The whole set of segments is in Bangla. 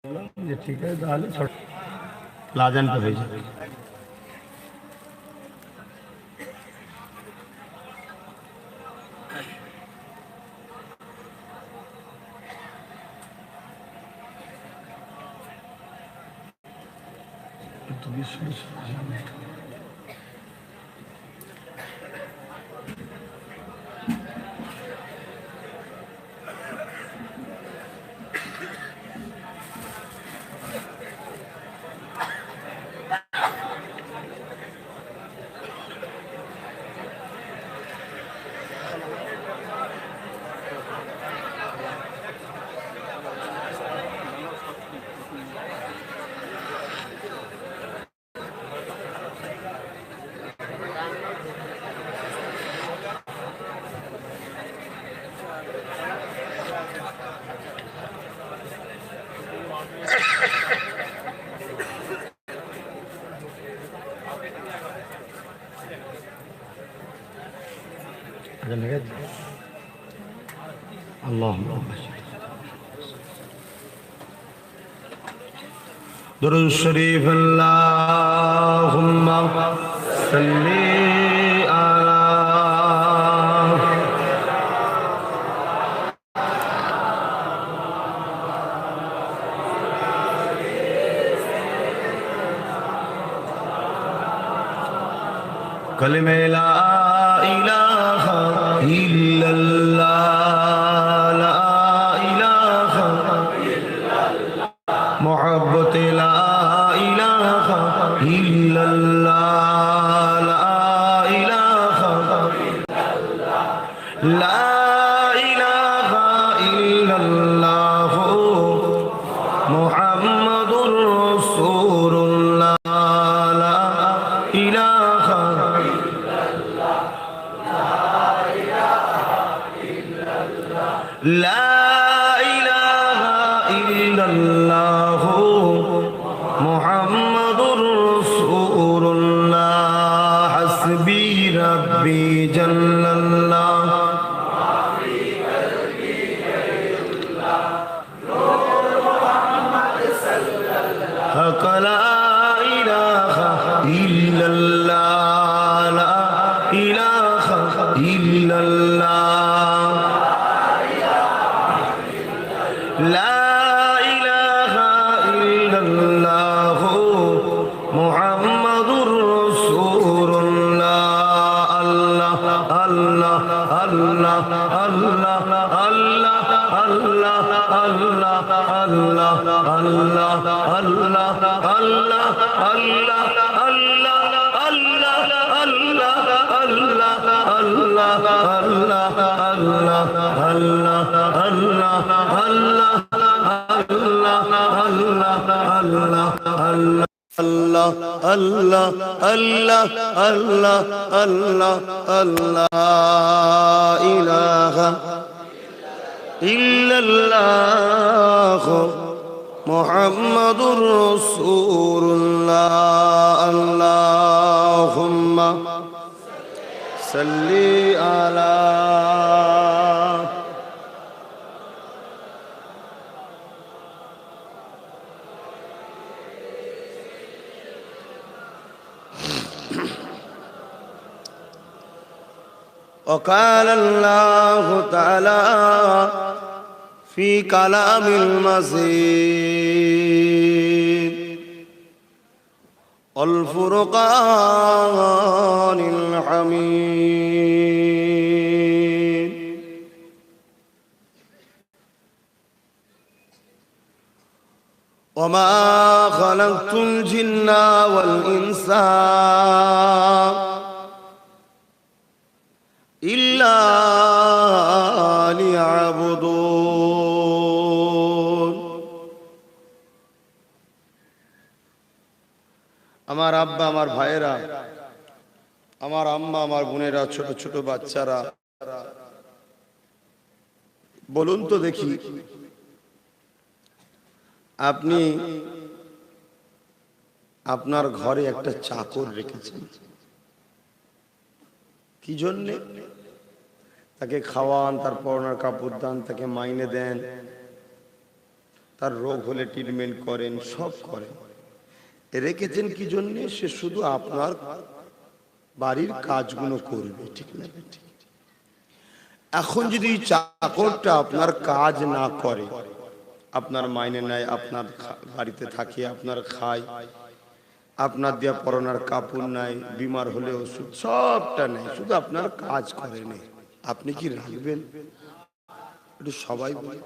যে ঠিক আছে তাহলে ছোট লাজানটা হয়ে যাবে। তুমি শুনে শুনে আল্লাহ দুরূদ শরীফ আল্লাহুম্মা সাল্লি আলা কালিমা লা ইলাহা ইল্লাল্লাহ লা ইলাহা ইল্লাল্লাহ মুহাব্বতে লা ইলাহা ইল্লাল্লাহ লা ইলাহা ইল্লাল্লাহ লা ইলাহা ইল্লাল্লাহ মুহাম্মাদুর রাসূলুল্লাহ লা ইলাহা لا إله إلا الله محمد رسول الله حسبي ربي جل الله حق لا إله إلا الله لا إله إلا الله لا إله إلا الله محمد رسول الله الله الله الله الله الله الله الله الله الله الله إله إلا الله محمد رسول الله اللهم صل على وقال الله تعالى في كلام المزيد الفرقان الحميد وما خلقت الجن والإنس إلا ليعبدون আমার আব্বা আমার ভাইয়েরা আমার আম্মা আমার বোনেরা ছোট ছোট বাচ্চারা বলুন তো দেখি আপনি আপনার ঘরে একটা চাকর রেখেছেন কি জন্য? তাকে খাওয়ান, তার পরনের কাপড় দান, তাকে মাইনে দেন, তার রোগ হলে ট্রিটমেন্ট করেন, সব করেন। রেখেছেন কি জন্য? সে শুধু আপনার বাড়ির কাজগুলো করবে, ঠিক না? এখন যদি চাকরটা আপনার কাজ না করে, আপনার মাইনে নেয়, আপনার বাড়িতে থাকে, আপনার খায়, আপনার দিয়া পরনার কাপড় নাই, বিমার হলে ওষুধ সবটা নেই, শুধু আপনার কাজ করে নেই, আপনি কি রাখবেন? একটু সবাই বলে।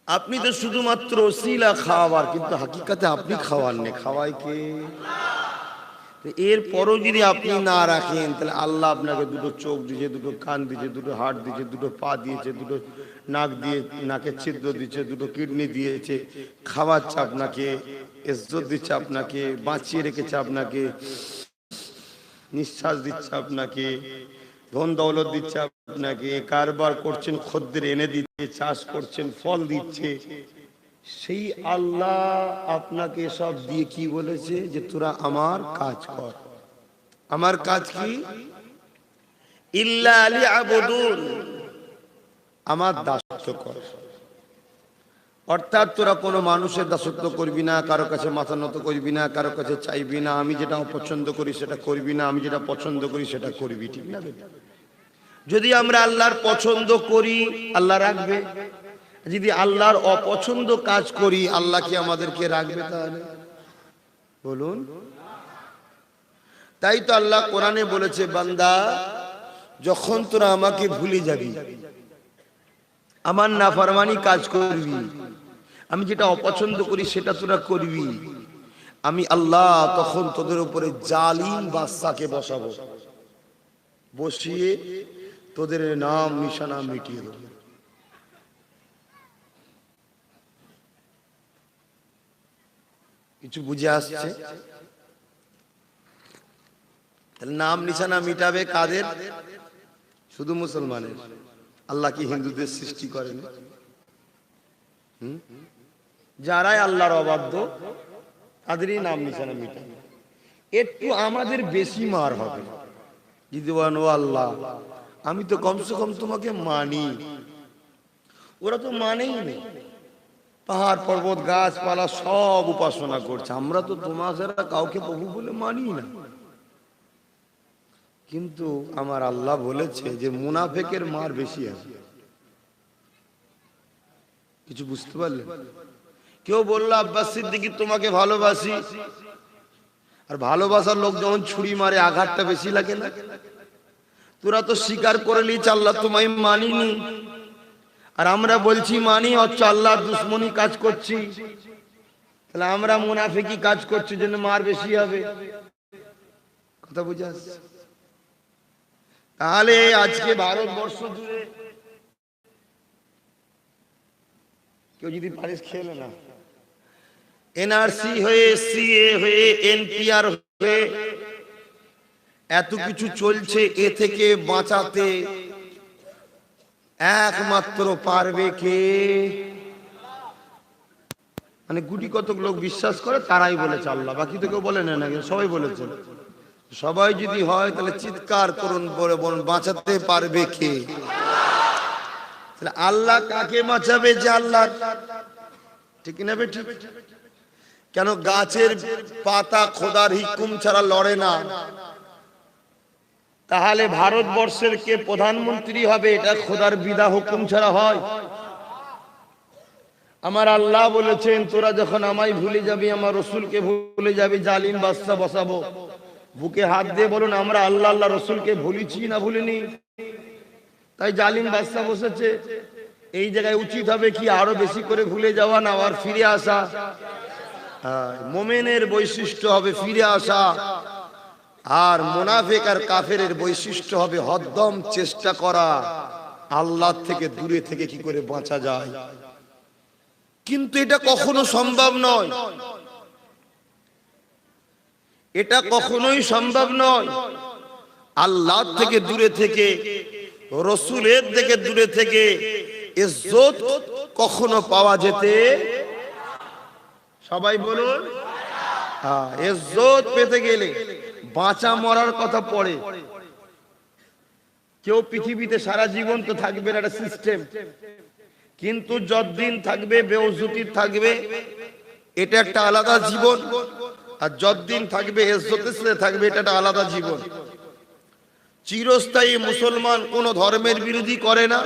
আপনি তো শুধুমাত্র ওসিলা খাওয়াবার, কিন্তু হাকিকাতে আপনি খাওয়ান নেই, খাওয়াই কে? এরপরও যদি আপনি না রাখেন, তাহলে আল্লাহ আপনাকে দুটো চোখ দিয়েছে, দুটো কান দিয়েছে, দুটো হাড় দিয়েছে, দুটো পা দিয়েছে, দুটো নাক দিয়ে নাকের ছিদ্র দিয়েছে, দুটো কিডনি দিয়েছে, খাওয়াচ্ছে আপনাকে, ইজ্জত দিচ্ছে আপনাকে, বাঁচিয়ে রেখেছে আপনাকে, নিঃশ্বাস দিচ্ছে আপনাকে, ধন দৌলত দিচ্ছে আপনাকে, কারবার করছেন, খদ্দের এনে দিচ্ছে, চাষ করছেন, ফল দিচ্ছে। সেই আল্লাহ আপনাকে সব দিয়ে কি বলেছে? যে তোরা আমার কাজ কর। আমার কাজ কি? ইল্লা লিয়াবুদুন, আমার দাসত্ব কর। অর্থাৎ তোরা কোনো মানুষের দাসত্ব করবি না, কারো কাছে মাথা নত করবি না, কারো কাছে চাইবি না, আমি যেটা অপছন্দ করি সেটা করবি না, আমি যেটা পছন্দ করি সেটা করবি, ঠিক না? যদি আমরা আল্লাহর পছন্দ করি, আল্লাহ রাখবে। যদি আল্লাহর অপছন্দ কাজ করি, আল্লাহ কি আমাদেরকে রাখবে? তাহলে বলুন। তাই তো আল্লাহ কোরআনে বলেছে, বান্দা যখন তোরা আমাকে ভুলে যাবি, আমার নাফরমানি কাজ করবি, আমি যেটা অপছন্দ করি সেটা তোরা করবি, আমি আল্লাহ তখন তোদের উপরে জালিম বাদশাকে বসাবো, বসিয়ে তোদের নাম নিশানা মিটিয়ে দেব। কিছু বুঝে আসছে? নাম নিশানা মিটাবে কাদের? শুধু মুসলমানের। আল্লাহ কি হিন্দুদের সৃষ্টি করেন? যারাই আল্লাহর অবাধ্য তাদেরই নাম নিশানা মিটাবে। একটু আমাদের বেশি মার হবে যদি বলেন, ও আল্লাহ আমি তো কমসে কম তোমাকে মানি। ওরা তো মানেই নেই, পাহাড় পর্বত গাছপালা সব উপাসনা করছে, আমরা তো তোমার ছাড়া কাউকে প্রভু বলে মানি না। কিন্তু আমার আল্লাহ বলেছে যে মুনাফেকের মার বেশি আছে। কিছু বুঝতে পারলেন? কেউ বললো আব্বাস সিদ্দিকী তোমাকে ভালোবাসি, আর ভালোবাসার লোক যখন ছুরি মারে আঘাতটা বেশি লাগে না? তোরা তো স্বীকার করে নিয়েছ আল্লাহ তোমায় মানিনি, আর আমরা বলছি মানি, অথচ আল্লাহর দুশ্মনী কাজ করছি, তাহলে আমরা মুনাফিকি কাজ করছি, জন্য মার বেশি হবে। কথা বুঝে আসছে? তাহলে আজকে ভারতবর্ষ জুড়ে কেউ যদি পারিস খেলো না, এনআরসি হয়ে, সিএ হয়ে, এনপিআর হয়ে এত কিছু চলছে, এ থেকে বাঁচাতে একমাত্র পারবে কে? মানে গুটি কতক লোক বিশ্বাস করে, তারাই বলেছে আল্লাহ, বাকি তো কেউ বলে না, সবাই বলেছে। সবাই যদি হয় তাহলে চিৎকার করুন, বলে বলুন বাঁচাতে পারবে কে? তাহলে আল্লাহ কাকে বাঁচাবে? যে আল্লাহ, ঠিক না বেটি? কেন গাছের পাতা খোদার হুকুম ছাড়া লড়ে না? তাহলে ভারতবর্ষের কে প্রধানমন্ত্রী হবে, এটা খোদার বিদা হুকুম ছাড়া হয়? আমার আল্লাহ বলেছেন, তোরা যখন আমায় ভুলে যাবি, আমার রসুলকে ভুলে যাবি, জালিম বাদশা বসাবো। বুকে হাত দিয়ে বলুন, আমরা আল্লাহ আল্লাহ রসুলকে ভুলেছি না ভুলিনি? তাই জালিম বাদশা বসেছে। এই জায়গায় উচিত হবে কি আরো বেশি করে ভুলে যাওয়া না, আর ফিরে আসা। মোমেনের বৈশিষ্ট্য হবে ফিরে আসা, আর মুনাফিক আর কাফেরের বৈশিষ্ট্য হবে হরদম চেষ্টা করা আল্লাহ থেকে দূরে থেকে কি করে বাঁচা যায়। কিন্তু এটা কখনো সম্ভব নয়, এটা কখনোই সম্ভব নয়। আল্লাহ থেকে দূরে থেকে, রসুলের থেকে দূরে থেকে ইজ্জত কখনো পাওয়া যেতে, সবাই বলুন, ইজ্জত পেতে গেলে বাঁচা মরার কথা পড়ে। কেউ পৃথিবীতে সারা জীবন তো থাকবে না, একটা সিস্টেম। কিন্তু যতদিন থাকবে বেউজ্জতি থাকবে, এটা একটা আলাদা জীবন। আর যতদিন থাকবে ইজ্জতের সাথে থাকবে, এটা একটা আলাদা জীবন। চিরস্থায়ী মুসলমান কোন ধর্মের বিরোধী করে না,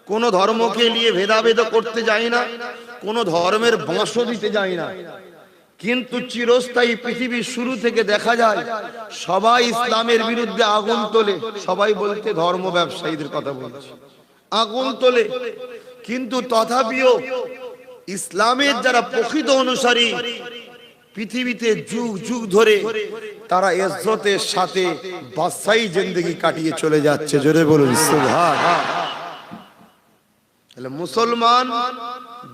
কোন ধর্মকে নিয়ে ভেদাভেদ করতে যায় না, কোন ধর্মের বাঁশও দিতে যায় না। কিন্তু চিরস্থায়ী পৃথিবীর শুরু থেকে দেখা যায় সবাই ইসলামের বিরুদ্ধে আগুন তোলে। সবাই বলতে ধর্ম ব্যবসায়ীদের কথা বলছে, আগুন তোলে। কিন্তু তথাপিও ইসলামের যারা প্রকৃত অনুসারী, পৃথিবীতে যুগ যুগ ধরে তারা ইজ্জতের সাথে বাদশাহী জিন্দেগি কাটিয়ে চলে যাচ্ছে। জোরে বলুন সুবহানাল্লাহ। তাহলে মুসলমান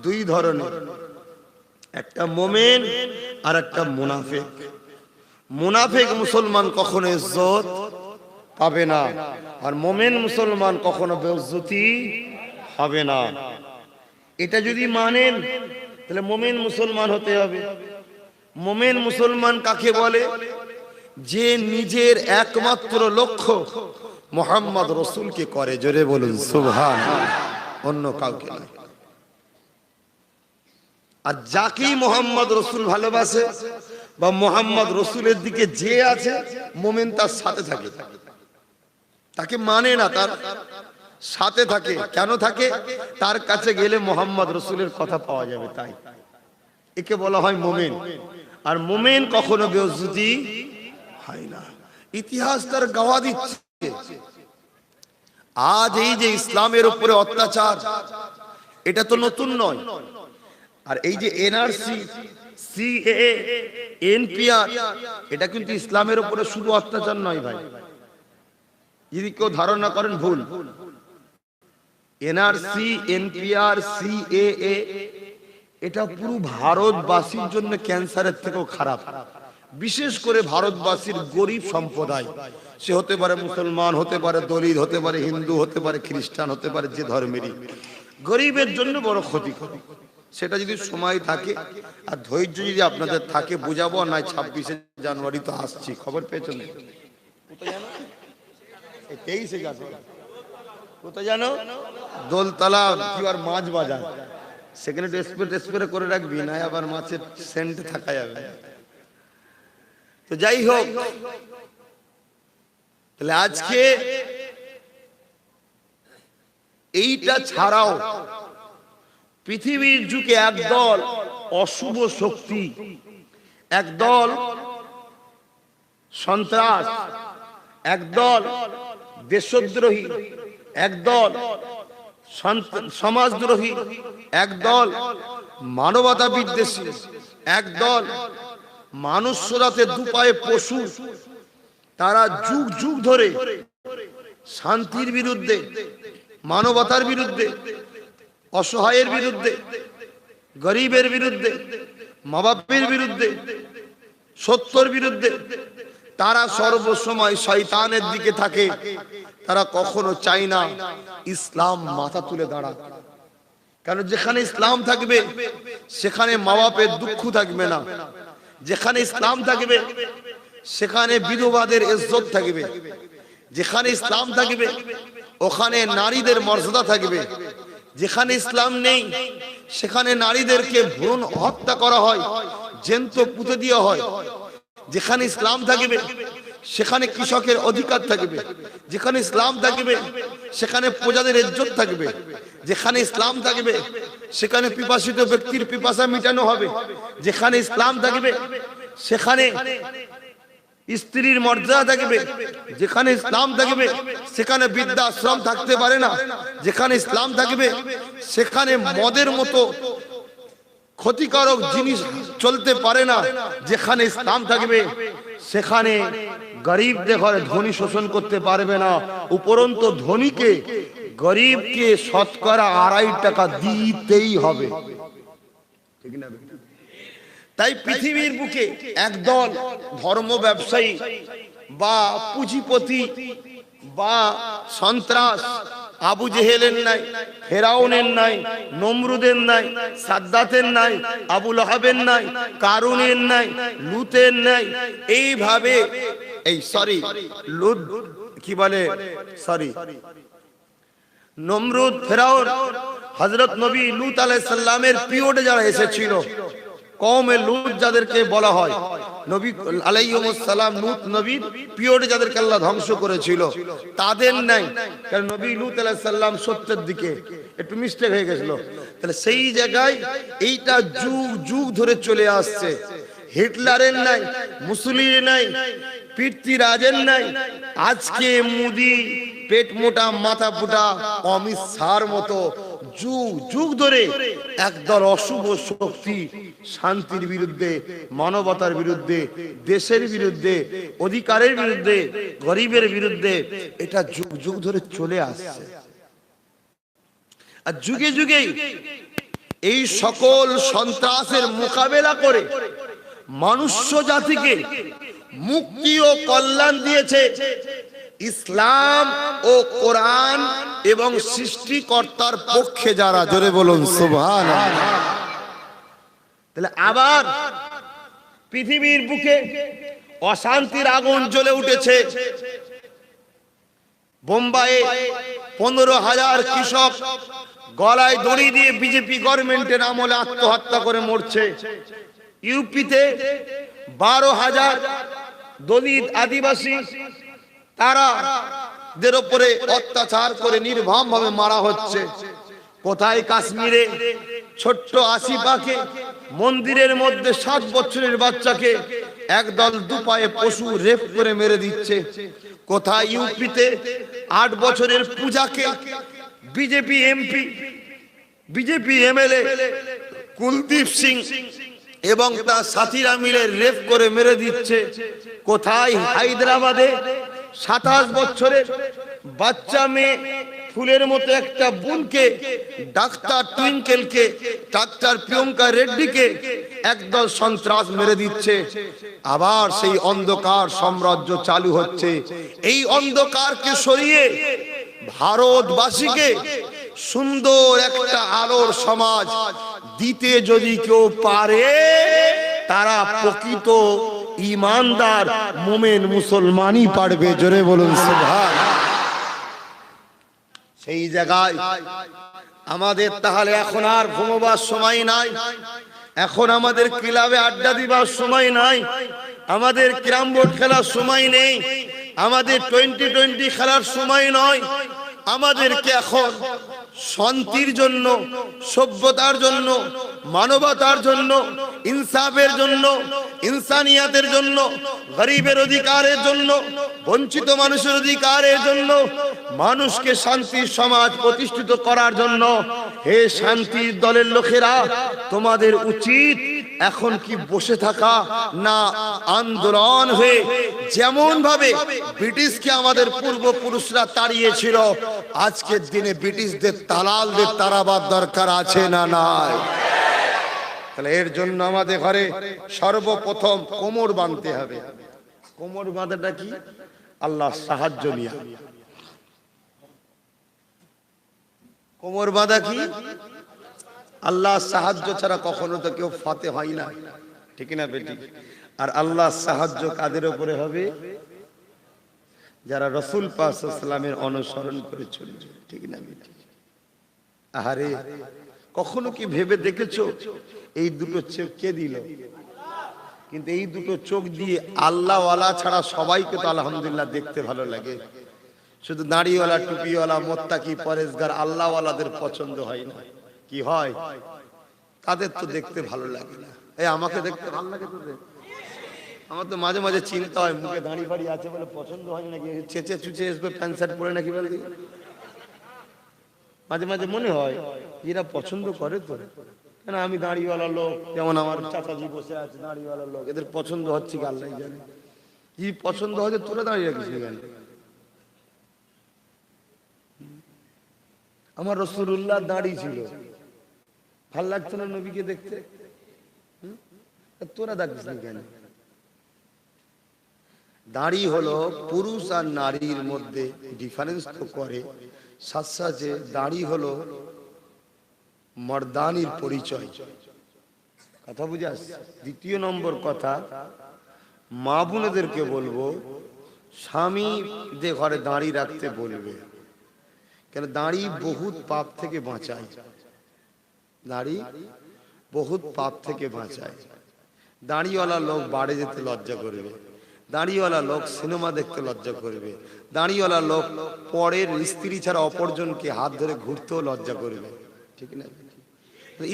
দুই ধরনের, একটা মুমিন আর একটা মুনাফিক। মুনাফিক মুসলমান কখনো ইজ্জত পাবে না, আর মুমিন মুসলমান কখনো বেইজ্জতি হবে না। এটা যদি মানেন তাহলে মুমিন মুসলমান হতে হবে। মুমিন মুসলমান কাকে বলে? যে নিজের একমাত্র লক্ষ্য মুহাম্মদ রাসূলকে করে। জোরে বলুন সুবহানাল্লাহ, অন্য কাউকে নয়। আর যাকেই মুহাম্মদ রাসূল ভালোবাসে বা মুহাম্মদ রাসূলের দিকে যে আছে, মুমিন তার সাথে থাকে, তাকে মানে না, তার সাথে থাকে। কেন থাকে? তার কাছে গেলে মুহাম্মদ রাসূলের কথা পাওয়া যাবে, তাই একে বলা হয় মুমিন। আর মুমিন কখনো বেইজ্জতি হয় না। ইতিহাস তার গাওয়া দিচ্ছে। আজ এই যে ইসলামের উপরে অত্যাচার, এটা তো নতুন নয়। আর এই যে এনআরসি, সিএএ, এনপিআর, এটা কিন্তু ইসলামের উপরে শুধু অত্যাচার নয় ভাই। যদি কেউ ধারণা করেন ভুল। এনআরসি, এনপিআর, সিএএ, এটা পুরো ভারতবাসীর জন্য ক্যান্সারের থেকেও খারাপ। বিশেষ করে ভারতবাসীর গরিব সম্প্রদায়, সে হতে পারে মুসলমান, হতে পারে দলিত, হতে পারে হিন্দু, হতে পারে খ্রিস্টান, হতে পারে যে ধর্মেরই, গরিবের জন্য বড় ক্ষতিকর। সেটা যদি সময় থাকে আর ধৈর্য যদি আপনাদের থাকে, বুঝাবো। না 26শে জানুয়ারি তো আসছি, খবর পেয়েছেন? কোথায় জানো? দোলতলা কি আর মাছ বাজার, সেখানে স্প্রে করে রাখবি, না আবার মাছের সেন্ট থাকা যাবে। তো যাই হোক, তাহলে আজকে এইটা ছাড়াও পৃথিবীর যুগে একদল অশুভ শক্তি, একদল সন্ত্রাস, একদল দেশদ্রোহী, একদল সমাজদ্রোহী, একদল মানবতা বিদ্বেষী, একদল মানুষ সরাতে দুপায়ে পশু, তারা যুগ যুগ ধরে শান্তির বিরুদ্ধে, মানবতার বিরুদ্ধে, অসহায়ের বিরুদ্ধে, গরিবের বিরুদ্ধে, মা বাপের বিরুদ্ধে, সত্যর বিরুদ্ধে, তারা সর্বসময় শয়তানের দিকে থাকে। তারা কখনো চায় না ইসলাম মাথা তুলে দাঁড়াক। কারণ যেখানে ইসলাম থাকবে সেখানে মা বাপের দুঃখ থাকবে না, যেখানে ইসলাম থাকবে সেখানে বিধবাদের ইজ্জত থাকবে, যেখানে ইসলাম থাকবে ওখানে নারীদের মর্যাদা থাকবে। যেখানে ইসলাম নেই সেখানে নারীদেরকে ভ্রূণ হত্যা করা হয়, জ্যান্ত পুঁতে দেওয়া হয়। যেখানে ইসলাম থাকবে সেখানে কৃষকের অধিকার থাকবে, যেখানে ইসলাম থাকবে সেখানে প্রজাদের ইজ্জত থাকবে, যেখানে ইসলাম থাকবে সেখানে পিপাসিত ব্যক্তির পিপাসা মিটানো হবে, যেখানে ইসলাম থাকবে সেখানে স্ত্রীর মর্যাদা থাকবে, যেখানে ইসলাম থাকবে সেখানে বৃদ্ধাশ্রম থাকতে পারে না, যেখানে ইসলাম থাকবে সেখানে মদের মতো ক্ষতিকারক জিনিস চলতে পারে না, যেখানে ইসলাম থাকবে সেখানে গরিবদের ঘরে ধনী শোষণ করতে পারবে না, উপরন্তু ধনীকে গরিবকে শতকরা 2.5 টাকা দিতেই হবে। ঠিক না? তাই পৃথিবীর বুকে একদল ধর্ম ব্যবসায়ী বা পুঁজিপতি বা সন্ত্রাস, আবু জেহেলের নাই, ফেরাউনের নাই, নমরুদের নাই, সাদ্দাতের নাই, আবু লাহাবের নাই, কারুনের নাই, লুতের নাই, এইভাবে লুত কি বলে নমরুদ, ফেরাউন, হযরত নবী লূত আলাইহিস সালামের পিরিয়ডে যারা এসেছিল, কওমে লূত যাদেরকে বলা হয়, নবী আলাইহিস সালাম লূত নবীর পিরিয়ডে যাদেরকে আল্লাহ ধ্বংস করেছিল, তাদের নাই। কারণ নবী লূত আলাইহিস সালাম সত্যের দিকে, একটু মিস্টেক হয়ে গেছিল। তাহলে সেই জায়গায় এইটা যুগ যুগ ধরে চলে আসছে। হিটলারের নাই, মুসলিমের নাই, পৃথ্বীরাজের নাই, আজকে মোদি পেট মোটা মাথা ফুটা অমিত শাহর মতো যুগ যুগ ধরে একদল অশুভ শক্তি শান্তির বিরুদ্ধে, মানবতার বিরুদ্ধে, দেশের বিরুদ্ধে, অধিকারের বিরুদ্ধে, গরিবের বিরুদ্ধে, এটা যুগ যুগ ধরে চলে আসছে। আর যুগে যুগে এই সকল সন্ত্রাসের মোকাবেলা করে মনুষ্য জাতিকে মুক্তি ও কল্যাণ দিয়েছে ইসলাম ও কোরআন এবং সৃষ্টিকর্তার পক্ষে যারা, জোরে বলুন সুবহানাল্লাহ। তাহলে আবার পৃথিবীর বুকে অশান্তির আগুন জ্বলে উঠেছে। বোম্বাইয়ে 15,000 কৃষক গলায় দড়ি দিয়ে বিজেপি গভর্নমেন্টের আমলে আত্মহত্যা করে মরছে। ইউপিতে 12,000 দলিত আদিবাসী তারাদের উপরে অত্যাচার করে নির্মমভাবে মারা হচ্ছে। কোথায় কাশ্মীরে ছোট্ট আসিফাকে মন্দিরের মধ্যে 7 বছরের বাচ্চাকে একদল দুপায়ে পশু রেপ করে মেরে দিচ্ছে। কোথায় ইউপিতে 8 বছরের পূজাকে BJP MP, BJP MLA Kuldeep Singh এবং তার সাথীরা মিলে রেপ করে মেরে দিচ্ছে। কোথায় হায়দ্রাবাদে 27 বছরের বাচ্চা মেয়ে ফুলের মতো একটা বোনকে, ডাক্তার টুইঙ্কেলকে, ডাক্তার প্রিয়ঙ্কা রেড্ডিকে একদল সন্ত্রাস মেরে দিচ্ছে। আবার সেই অন্ধকার সাম্রাজ্য চালু হচ্ছে। এই অন্ধকারকে সরিয়ে ভারতবাসীকে সুন্দর একটা আলোর সমাজ দিতে যদি কেউ পারে, তারা প্রকৃত ঈমানদার মুমিন মুসলমানই পারবে, জোরে বলুন সুবহানাল্লাহ। সেই জায়গায় আমাদের তাহলে এখন আর ঘুমোবার সময় নাই, এখন আমাদের ক্লাবে আড্ডা দিবার সময় নাই, আমাদের ক্যারাম বোর্ড খেলার সময় নেই, আমাদের 2020 খেলার সময় নয়। আমাদেরকে এখন শান্তির জন্য, সভ্যতার জন্য, মানবতার জন্য, ইনসাফের জন্য, ইনসানিয়াতের জন্য, গরিবের অধিকারের জন্য, বঞ্চিত মানুষের অধিকারের জন্য, মানুষকে শান্তির সমাজ প্রতিষ্ঠিত করার জন্য, হে শান্তির দলের লোকেরা, তোমাদের উচিত এখন কি বসে থাকা না আন্দোলন হয়ে যেমন ভাবে ব্রিটিশকে আমাদের পূর্বপুরুষরা তাড়িয়েছিল, আজকের দিনে ব্রিটিশদের দালালদের তাড়াবার দরকার আছে না নাই? তাহলে এর জন্য আমাদের ঘরে সর্বপ্রথম কোমর বাঁধতে হবে। কোমর বাঁধাটা কি? আল্লাহ সাহায্য নিয়ে। কোমর বাঁধা কি? আল্লাহ সাহায্য ছাড়া কখনো তো কেউ ফাতে হয় না, ঠিক না বেটি? আর আল্লাহ সাহায্য কাদের উপরে হবে? যারা রাসূল পাক সাল্লাল্লাহু আলাইহি ওয়াসাল্লামের অনুসরণ করে চলবে, ঠিক না বেটি? আহারে, কখনো কি ভেবে দেখেছো এই দুটো চোখ কে দিল? কিন্তু এই দুটো চোখ দিয়ে আল্লাহ ওয়ালা ছাড়া সবাইকে তো আলহামদুলিল্লাহ দেখতে ভালো লাগে। শুধু দাড়িওয়ালা, টুপিওয়ালা, মোত্তাকি, পরেশগার আল্লাহ ওয়ালাদের পছন্দ হয় না। কি হয়? তাদের তো দেখতে ভালো লাগে না। এই আমাকে দেখতে ভালো লাগে তোদের? আমার তো মাঝে মাঝে চিন্তা হয়, মুখে দাড়ি ফাড়ি আছে বলে পছন্দ হয় নাকি, চেঁচে চুচে আসবে, প্যান্ট শার্ট পরে নাকি বলে। মাঝে মাঝে মনে হয় এরা পছন্দ করে তো, কেন আমি দাড়িওয়ালা লোক, যেমন আমার চাচাজি বসে আছে দাড়িওয়ালা লোক, এদের পছন্দ হচ্ছে কি আল্লাহ জানে। কি পছন্দ হচ্ছে, তোরা দাঁড়িয়ে রাখিস কেন? আমার রাসূলুল্লাহ দাড়ি ছিল, ভাল লাগতো না নবীকে দেখতে, তোরা দেখিস না কেন? দাড়ি হলো পুরুষ আর নারীর মধ্যে ডিফারেন্স তো করে, সাথে সাথে দাড়ি হলো মর্দানির পরিচয়। কথা বুঝে আসছে? দ্বিতীয় নম্বর কথা, মা বোনেদেরকে বলবো স্বামীদের ঘরে দাড়ি রাখতে বলবে। কেন দাড়ি বহুত পাপ থেকে বাঁচায়, দাড়ি বহুত পাপ থেকে বাঁচায়। দাড়িওয়ালা লোক বাড়ি যেতে লজ্জা করবে, দাড়িওয়ালা লোক সিনেমা দেখতে লজ্জা করবে, দাড়িওয়ালা লোক পরের স্ত্রী ছাড়া অপরজনকে হাত ধরে ঘুরতেও লজ্জা করবে, ঠিক না?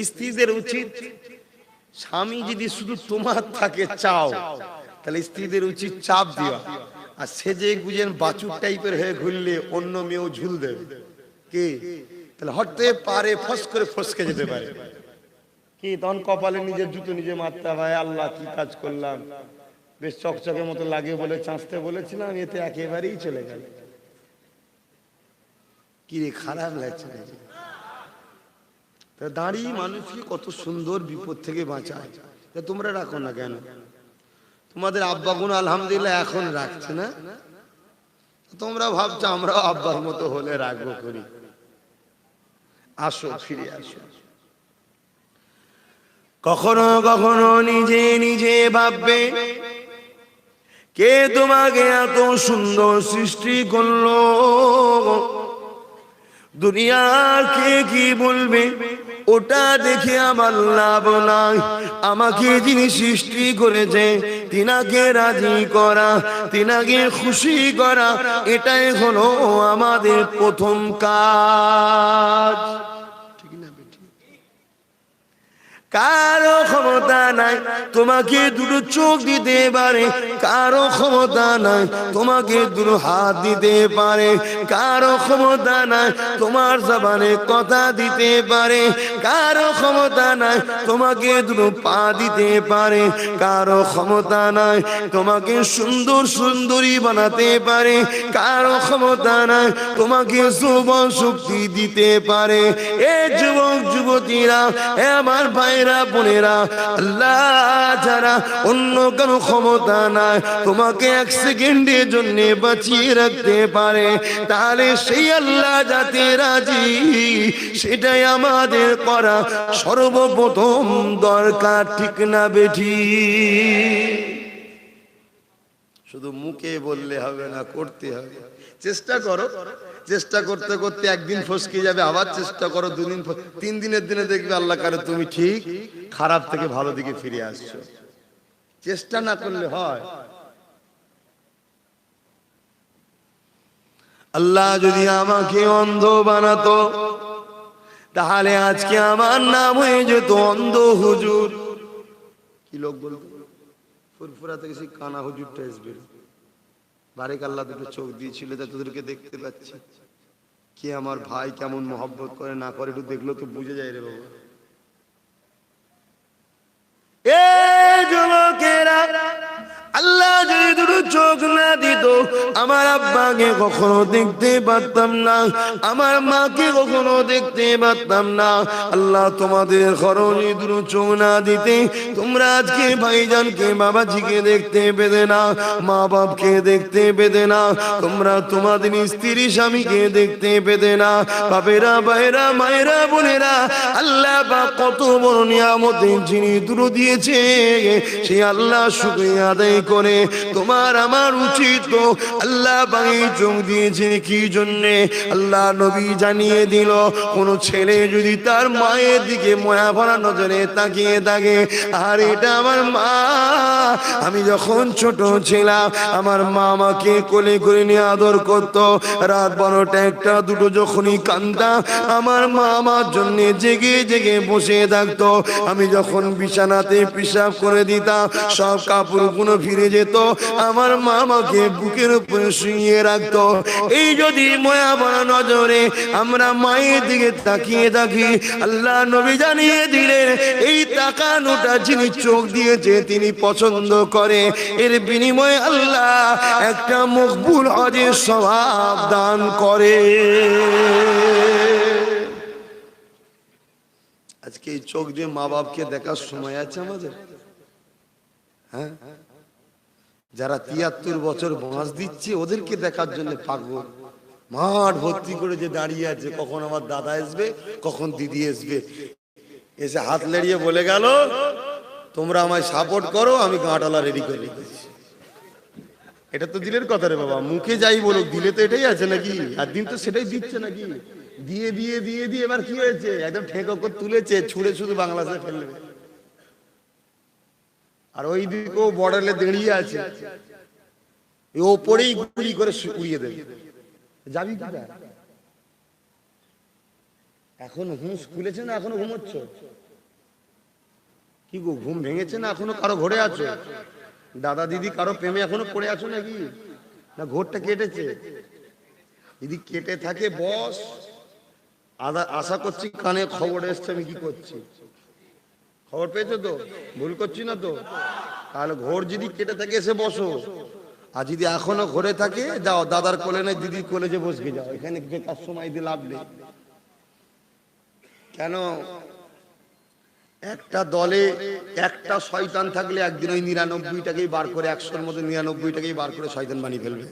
স্ত্রীদের উচিত, স্বামী যদি শুধু তোমার থাকে চাও, তাহলে স্ত্রীদের উচিত চাপ দেওয়া। আর সেজে গুজেন বাছুর টাইপের হয়ে ঘুরলে অন্য মেয়েও ঝুল দেবে, কি তাহলে হতে পারে ফস করে ফসকে যেতে পারে, কি তখন কপালে নিজের জুতো নিজে মারতে হয়, আল্লাহ কি কাজ করলাম, বেশ চকচকে মতো লাগে বলে চাঁচতে বলেছিলাম, এতে একেবারেই চলে গেল। কি রে, খারাপ লাগছে না? দাড়ি মানুষকে কত সুন্দর বিপদ থেকে বাঁচায়, তোমরা রাখো না কেন? তোমাদের আব্বা গুণ আলহামদুলিল্লাহ এখন রাখছে না, তোমরা ভাবছো আমরাও আব্বার মতো হলে রাখবো করি। আসো, ফিরে আসো। কখনো কখনো নিজে নিজে ভাববে, কে তোমাকে এত সুন্দর সৃষ্টি করলো, দুনিয়ার কে কি বলবে ওটা দেখে আমার লাভ নাই। আমাকে যিনি সৃষ্টি করেছে তিনাকে রাজি করা, তিনাকে খুশি করা, এটাই হলো আমাদের প্রথম কাজ। কারো ক্ষমতা নাই তোমাকে দুটো চোখ দিতে পারে, কারো ক্ষমতা নাই তোমাকে দুটো হাত দিতে পারে, কারো ক্ষমতা নাই তোমার জবানে কথা দিতে পারে, কারো ক্ষমতা নাই তোমাকে দুটো পা দিতে পারে, কারো ক্ষমতা নাই তোমাকে সুন্দর সুন্দরী বানাতে পারে, কারো ক্ষমতা নাই তোমাকে যৌবন শক্তি দিতে পারে। এ যুবক যুবতীরা, এ আমার ভাইরা বোনেরা, আল্লাহ যারা অন্য কারো ক্ষমতা নাই তোমাকে এক সেকেন্ডের জন্য বাঁচিয়ে রাখতে পারে, তাহলে সেই আল্লাহ যাতে রাজি, সেটাই আমাদের করা সর্বপ্রথম দরকার, ঠিক না বেঠি? শুধু মুখে বললে হবে না, করতে হবে। চেষ্টা করো, চেষ্টা করতে করতে একদিন ফসকে যাবে, আবার চেষ্টা করো, দুদিন, 3 দিনের দিনে দেখবে আল্লাহ করে তুমি ঠিক খারাপ থেকে ভালো দিকে ফিরে আসছো। চেষ্টা না করলে হয়? আল্লাহ যদি আমাকে অন্ধ বানাতো, তাহলে আজকে আমার নাম হয়ে যেত অন্ধ হুজুর। কি লোক বলতো, ফুরফুরা থেকে সেই কানা হুজুরটা আসবে, বারেক আল্লাহ দুটো চোখ দিয়েছিল, তোদেরকে দেখতে পাচ্ছি, কে আমার ভাই কেমন মহব্বত করে না করে একটু দেখলো তো বুঝে যায় রে বাবা। এ যুবকেরা, আল্লাহ যদি দুটো চোখ না দিত, আমার আব্বাকে কখনো দেখতে পারতাম না, আমার মাকে কখনো দেখতে পারতাম না। আল্লাহ তোমাদের খরচে দুটো চোখ না দিতে, তোমরা আজকে ভাইজানকে বাবাজিকে দেখতে পেতে না, মা বাপকে দেখতে পেতে না, তোমরা তোমাদের স্ত্রী স্বামীকে দেখতে পেতে না। বাপেরা, ভাইরা, মায়েরা, বোনেরা, আল্লাহ বা কত বড় নিয়ামত যিনি দুটো দিয়েছে, সেই আল্লাহ শুকরিয়া আদায় করে তোমার আমার উচিত তো আল্লাহ বাই চোখ দিয়েছে কি জন্যে? আল্লাহ নবী জানিয়ে দিল, কোন ছেলে যদি তার মায়ের দিকে মায়া ভরা নজরে তাকিয়ে থাকে, আর এটা আমার মা, আমি যখন ছোট ছিলাম আমার মা আমাকে কোলে করে নিয়ে আদর করত, রাত 12টা 1টা 2টো যখনই কান্দা, আমার মা আমার জন্য জেগে জেগে বসে থাকতো। আমি যখন বিছানাতে পেশাব করে দিতাম, সব কাপড়গুলো ফিরে যেত, আমার মা আমাকে বুকের উপরে শুইয়ে রাখতো। এই যদি মায়া ভরা নজরে আমরা মায়ের দিকে তাকিয়ে থাকি, আল্লাহ নবী জানিয়ে দিলেন এই তাকানোটা যিনি চোখ দিয়েছে তিনি পছন্দ করে, এর বিনিময়ে আল্লাহ একটা মকবুল হজের সওয়াব দান করে। আজকে এই চোখ দিয়ে মা বাপকে দেখার সময় আছে আমাদের? হ্যাঁ, যারা 73 বছর বয়স দিচ্ছে ওদেরকে দেখার জন্য পাগল, মাঠ ভর্তি করে যে দাঁড়িয়ে আছে, কখন আমার দাদা আসবে, কখন দিদি আসবে, এসে হাত লেড়িয়ে বলে গেল তোমরা আমায় সাপোর্ট করো, আমি গাঁটলা রেডি করে রেখেছি। এটা তো দিলের কথা রে বাবা, মুখে যাই বলুক দিলে তো এটাই আছে নাকি, আর দিন তো সেটাই দিচ্ছে নাকি। দিয়ে দিয়ে দিয়ে দিয়ে এবার কি হয়েছে, একদম ঠেকো করে তুলেছে, ছুঁড়ে শুধু বাংলাদেশে ফেলবে। আর ওই দিকেও বর্ডারে দাঁড়িয়ে আছে, ওপরেই গুলি করে উড়িয়ে দেবে। যাবি কোথায়? এখনো হুঁশ খুলেছে না এখনো ঘুমোচ্ছ? কি গো, ঘুম ভেঙেছে না এখনো কারো ঘরে আছো? দাদা দিদি কারো প্রেমে এখনো পড়ে আছো নাকি, না ঘোরটা কেটেছে? যদি কেটে থাকে বস, আশা করছি কানে খবর এসছে আমি কি করছি। খবর পেয়েছো তো? ভুল করছি না তো? তাহলে ঘোর যদি কেটে থাকে এসে বসো, আর যদি এখনো ঘরে থাকে যাও দাদার কোলে না দিদির কোলে যে বসবে যাও, এখানে বেকার সময় দিয়ে লাভ নেই। কেন একটা দলে একটা শয়তান থাকলে একদিন ওই 99টাকেই বার করে, 100-র মধ্যে 99টাকেই বার করে শয়তান বানিয়ে ফেলবে।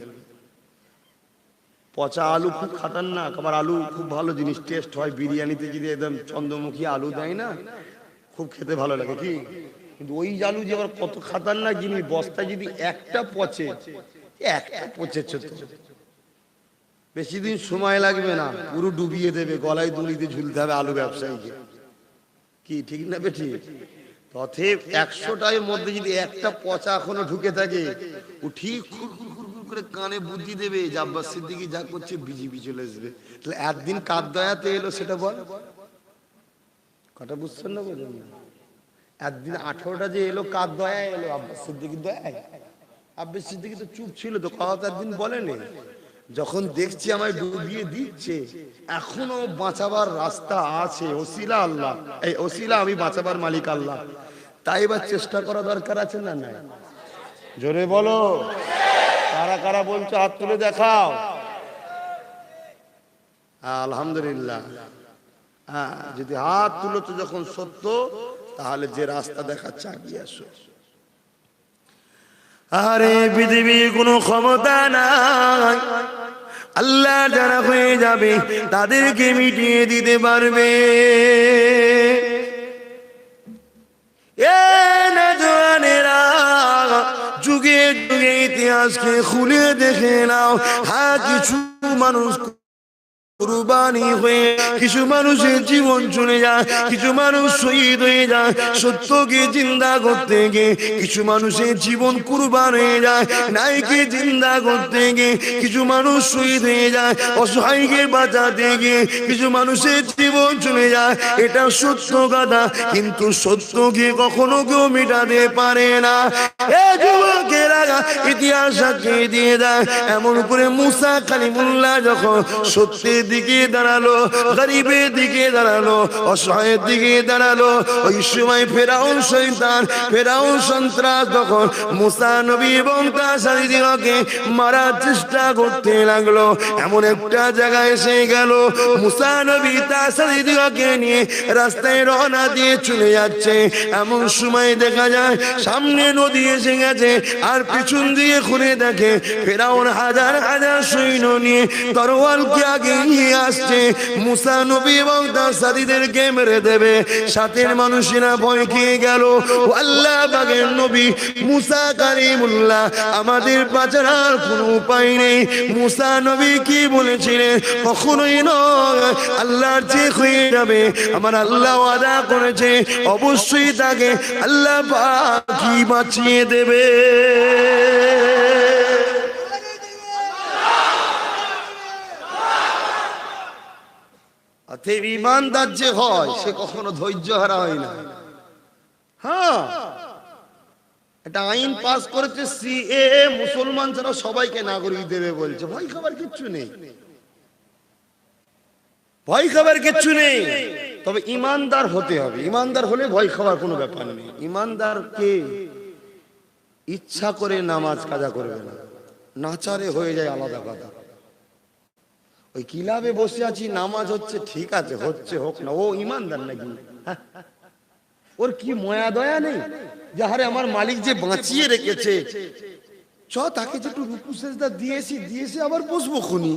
পচা আলু খুব খাতারনাক, আবার আলু খুব ভালো জিনিস, টেস্ট হয়। বিরিয়ানিতে যদি একদম চন্দ্রমুখী আলু দেয় না, খুব খেতে ভালো লাগে কি। কিন্তু ওই আলু যে আবার কত খাতারনাক জিনিস, বস্তায় যদি একটা পচে, একটা পচেছে তো বেশি দিন সময় লাগবে না, পুরো ডুবিয়ে দেবে, গলায় দড়িতে ঝুলতে হবে আলু ব্যবসায়ীকে। কি ঠিক না বেঠি? তথেব 100টার মধ্যে যদি একটা পচা এখনো ঢুকে থাকে, ও ঠিক খুরখুর করে কানে বুদ্ধি দেবে যে আব্বাস সিদ্দিকী যা করছে বিজিবি চলে আসবে। তাহলে একদিন কার দয়াতে এলো সেটা বল, কথা বুঝছেন না? বলুন না, একদিন 18টা যে এলো কার দয়ায় এলো? আব্বাস সিদ্দিকীর দয়ায়। আব্বাস সিদ্দিকী তো চুপ ছিল তো, কথা একদিন বলেনি। যখন দেখছি আমায় ডুবিয়ে দিচ্ছে, এখনো বাঁচাবার রাস্তা আছে, ওসিলা আল্লাহ, এই ওসিলা আমি বাঁচাবার মালিক আল্লাহ, তাই এবার চেষ্টা করা দরকার আছে না নাই? জোরে বলো, কারা কারা বলছো হাত তুলে দেখাও। আলহামদুলিল্লাহ। হ্যাঁ, যদি হাত তুলো তো যখন সত্য, তাহলে যে রাস্তা দেখাচ্ছে আগিয়ে আসো। আরে পৃথিবীর কোনো ক্ষমতা নাই, আল্লাহ যারা হয়ে যাবে তাদেরকে মিটিয়ে দিতে পারবে। এ নওজওয়ানেরা, যুগে যুগে ইতিহাসকে খুলে দেখে নাও। হ্যাঁ, কিছু মানুষ কুরবানি হয়ে, কিছু মানুষের জীবন চলে যায়, কিছু মানুষ শহীদ হয়ে যায় সত্যকে জিন্দা করতে গিয়ে, কিছু মানুষের জীবন কুরবান হয়ে যায় নাইকে জিন্দা করতে গিয়ে, কিছু মানুষ শহীদ হয়ে যায় অসহায়কে বাঁচাতে গিয়ে, কিছু মানুষের জীবন চলে যায়। এটা সত্য কথা, কিন্তু সত্যকে কখনো কেউ মেটাতে পারে না। এ যুবকেরা, ইতিহাস সাক্ষী দিয়ে দেয়, এমন করে মুসা কালিমুল্লাহ যখন সত্যের দিকে দাঁড়ালো, গরিবের দিকে দাঁড়ালো, অসহায়ের দিকে দাঁড়ালো, ওই সময় ফেরাউন শয়তান, ফেরাউন সন্ত্রাস তখন মুসা নবী এবং তার সাথীদেরকে মারার চেষ্টা করতে লাগলো। এমন একটা জায়গায় এসে গেল, মুসা নবী তার সাথীদেরকে নিয়ে রাস্তায় রওনা দিয়ে চলে যাচ্ছে। এমন সময় দেখা যায় সামনে নদী এসে গেছে, আর পিছন দিয়ে ঘুরে দেখে ফেরাউন হাজার হাজার সৈন্য নিয়ে তরোয়ালকে আগে নিয়ে আসছে। মুসা নবী এবং তার সাথীদেরকে মেরে দেবে। সাথের মানুষেরা ভয় খেয়ে গেল। আল্লাহ পাকের নবী মুসা কালিমুল্লাহ, আমাদের বাঁচার আর কোনো উপায় নেই। মুসা নবী কি বলেছিলেন? কখনোই নয়, আল্লাহর যে হয়ে যাবে, আমার আল্লাহ ওয়াদা করেছে অবশ্যই তাকে আল্লাহ পাক কি বাঁচিয়ে দেবে। অতএব ঈমানদার যে হয় সে কখনো ধৈর্য হারা হয় না। হ্যাঁ, একটা আইন পাস করেছে সিএএ, মুসলমান ছাড়া সবাইকে নাগরিক দেবে বলছে। ভয় খাবার কিচ্ছু নেই, ভয় খাবার কিচ্ছু নেই। তবে ঈমানদার হতে হবে, ঈমানদার হলে ভয় খাওয়ার কোনো ব্যাপার নেই। ঈমানদারকে ইচ্ছা করে নামাজ কাজা করবে না, নাচারে হয়ে যায় আলাদা কথা। ওই কিলাবে বসে আছি নামাজ হচ্ছে, ঠিক আছে হচ্ছে, হোক না, ও ঈমানদার নাকি? ওর কি ময়া দয়া নেই? যাহারে আমার মালিক যে বাঁচিয়ে রেখেছে, চ তাকে যে একটু রুকু সেজদা দিয়েছি আবার বসবো খুনি,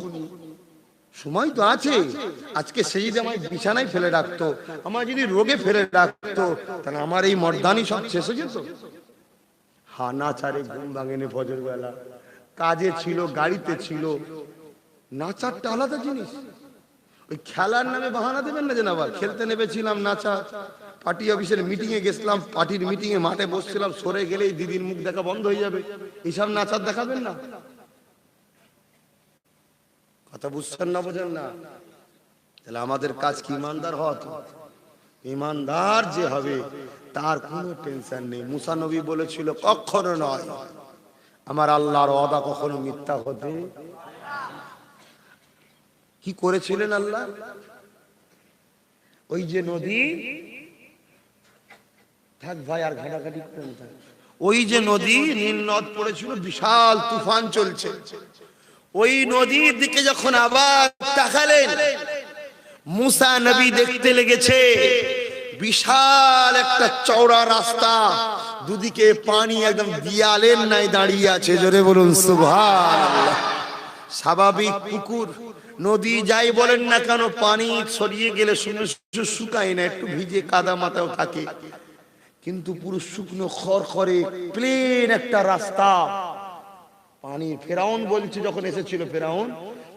সময় তো আছে। আজকে সে যদি আমায় বিছানায় ফেলে রাখতো, আমার যদি রোগে ফেলে রাখতো, তাহলে আমার এই মর্দানি সব শেষ হয়ে যেত। হানা চারে ঘুম ভাঙেনি ফজর বেলা, কাজে ছিল, গাড়িতে ছিল। নাচারটা আলাদা জিনিস। ওই খেলার নামে বাহানা দেবেন না, যেন আবার খেলতে নেমেছিলাম নাচা, পার্টি অফিসের মিটিং এ গেছিলাম, পার্টির মিটিং এ মাঠে বসছিলাম, সরে গেলেই দিদির মুখ দেখা বন্ধ হয়ে যাবে, এইসব নাচার দেখাবেন না। কথা বুঝছেন না, বোঝেন না? তাহলে আমাদের কাজ কি ইমানদার হওয়া। তো ইমানদার যে হবে তার কোনো টেনশন নেই। মুসা নবী বলেছিল কখনো নয়, আমার আল্লাহর ওয়াদা কখনো মিথ্যা হতে। কি করেছিলেন আল্লাহ? ওই যে নদী, থাক ভাই আর ঘাটাঘাটি করেন থাক, ওই যে নদী নীল নদ পড়েছিল, বিশাল তুফান চলছে, ওই নদীর দিকে যখন আবার তাকালেন মুসা নবী দেখতে লেগেছে বিশাল একটা চওড়া রাস্তা, দুদিকে পানি একদম দিয়ালের নাই দাঁড়িয়ে আছে। জোরে বলুন সুবহানাল্লাহ। স্বাভাবিক পুকুর, নদী যাই বলেন না কেন, পানি ছড়িয়ে গেলে শুকায় না, একটু ভিজে কাদা মাথাও থাকে, কিন্তু পুরো শুকনো খড়খড়ে প্লেন একটা রাস্তা। পানি, ফেরাউন বলছে যখন এসেছিল, ফেরাউন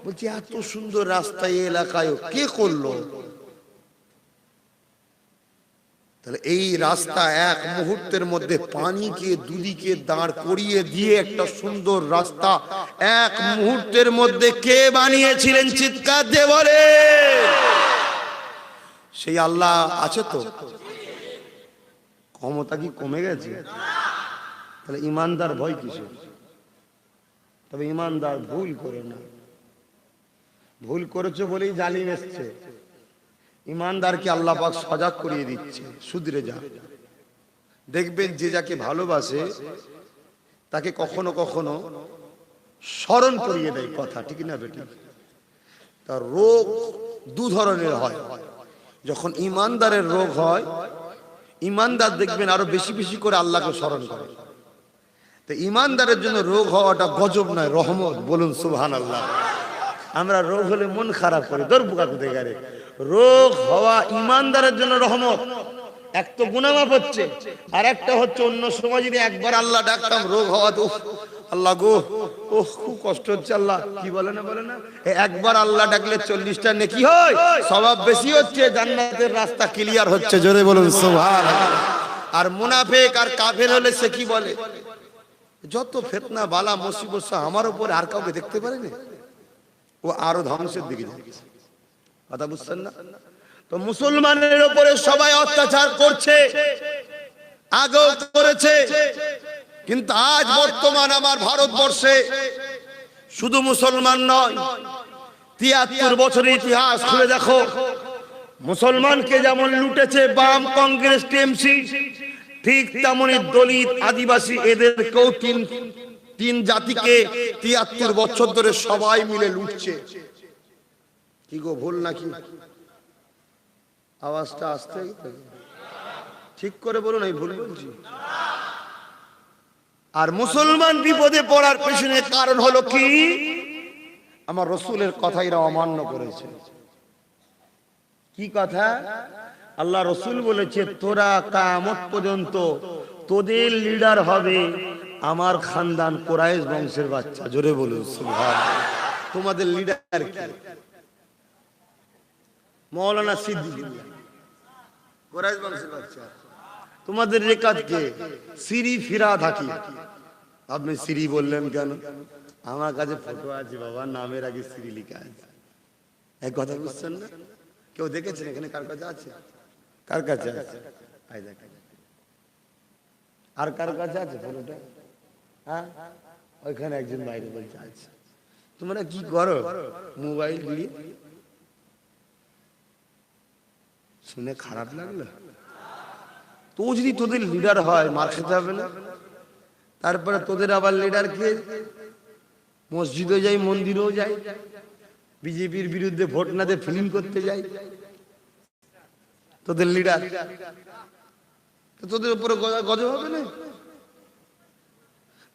বলছে এত সুন্দর রাস্তা এই এলাকায় কে করলো? তাহলে এই রাস্তা এক মুহূর্তের মধ্যে পানিকে দুদিকে দাঁড় করিয়ে দিয়ে একটা সুন্দর রাস্তা এক মুহূর্তের মধ্যে কে বানিয়েছিলেন? চিৎকার দিয়ে বলে। সেই আল্লাহ আছে তো? ক্ষমতা কি কমে গেছে? তাহলে ইমানদার ভয় কিসের? তবে ইমানদার ভুল করে না, ভুল করেছে বলেই জালিম এসছে। ইমানদারকে আল্লাহ পাক সজাগ করিয়ে দিচ্ছে, শুধরে যা। দেখবেন যে যাকে ভালোবাসে তাকে কখনো কখনো স্মরণ করিয়ে দেয় কথা, ঠিক না বেটি? তার রোগ দু ধরনের হয়। যখন ইমানদারের রোগ হয়, ইমানদার দেখবেন আরো বেশি বেশি করে আল্লাহকে স্মরণ করে। তো ইমানদারের জন্য রোগ হওয়াটা গজব নয়, রহমত। বলুন সুবহানাল্লাহ। আমরা রোগ হলে মন খারাপ করি, দরবুকা কোথায় গেলে। রোগ হওয়া ইমানদারের জন্য রহমত। এক তো গুনাহ মাফ হচ্ছে, আর একটা হচ্ছে অন্য সময় যদি একবার আল্লাহ ডাকতাম, রোগ হওয়া তো আল্লাহ গো, ওহ খুব কষ্ট হচ্ছে, আল্লাহ কি বলে না বলে না, একবার আল্লাহ ডাকলে 40টা নেকি হয়, সওয়াব বেশি হচ্ছে, জান্নাতের রাস্তা ক্লিয়ার হচ্ছে। জোরে বলুন সুবহানাল্লাহ। আর মুনাফিক আর কাফের হলে সে কি বলে? যত ফিতনা বালা মুসিবত আমার উপরে, আর কাউকে দেখতে পারেনি, ও আরো ধ্বংসের দিকে যাচ্ছে। কথা বুঝছেন না? তো মুসলমানের উপরে সবাই অত্যাচার করছে, আগেও করেছে, কিন্তু আজ বর্তমান আমার ভারতবর্ষে শুধু মুসলমান নয়, ৭৩ বছরের ইতিহাস খুলে দেখো, মুসলমানকে যেমন লুটেছে বাম, কংগ্রেস, টিএমসি, ঠিক তেমনি দলিত, আদিবাসী, এদেরকেও তিন জাতিকে ৭৩ বছর ধরে সবাই মিলে লুটছে। কি গো, ভুল নাকি? আওয়াজটা আসতে ঠিক করে বলুন, আমি ভুল বলছি? আর মুসলমান বিপদে পড়ার পেছনে কারণ হলো কি? আমার রসুলের কথা এরা অমান্য করেছে। কি কথা? আল্লাহ রসুল বলেছে, তোরা কিয়ামত পর্যন্ত তোদের লিডার হবে আমার খানদান কুরাইশ বংশের বাচ্চা। জোরে বলুন সুবহানাল্লাহ। তোমাদের লিডার কি? মৌলানা সিদ্দিকী, কুরাইশ বংশের বাচ্চা। তোমাদের রেকাত কে? সিরি ফিরাদ হাকিম। আপনি সিরি বললেন কেন? আমার কাছে ফটো আছে বাবা, নামের আগে সিরি লেখা আছে। এক কথা বুঝছেন না? কেউ দেখেছেন এখানে? কার কাছে আছে? কার কাছে আছে? আর কার কাছে আছে ফটোটা? হ্যাঁ, ওইখানে একজন বাইরে বলছে আছে। তোমরা কি করো? মোবাইল দিয়ে শুনে খারাপ লাগলো? তো যদি তোদের লিডার হয়, মার খেতে হবে না? তারপরে তোদের আবার লিডার কে? মসজিদে যাই, মন্দিরেও যাই, বিজেপির বিরুদ্ধে ভোট না দিয়ে ফিল্ম করতে যাই, তোদের লিডার। তোদের উপরে গজব হবে না?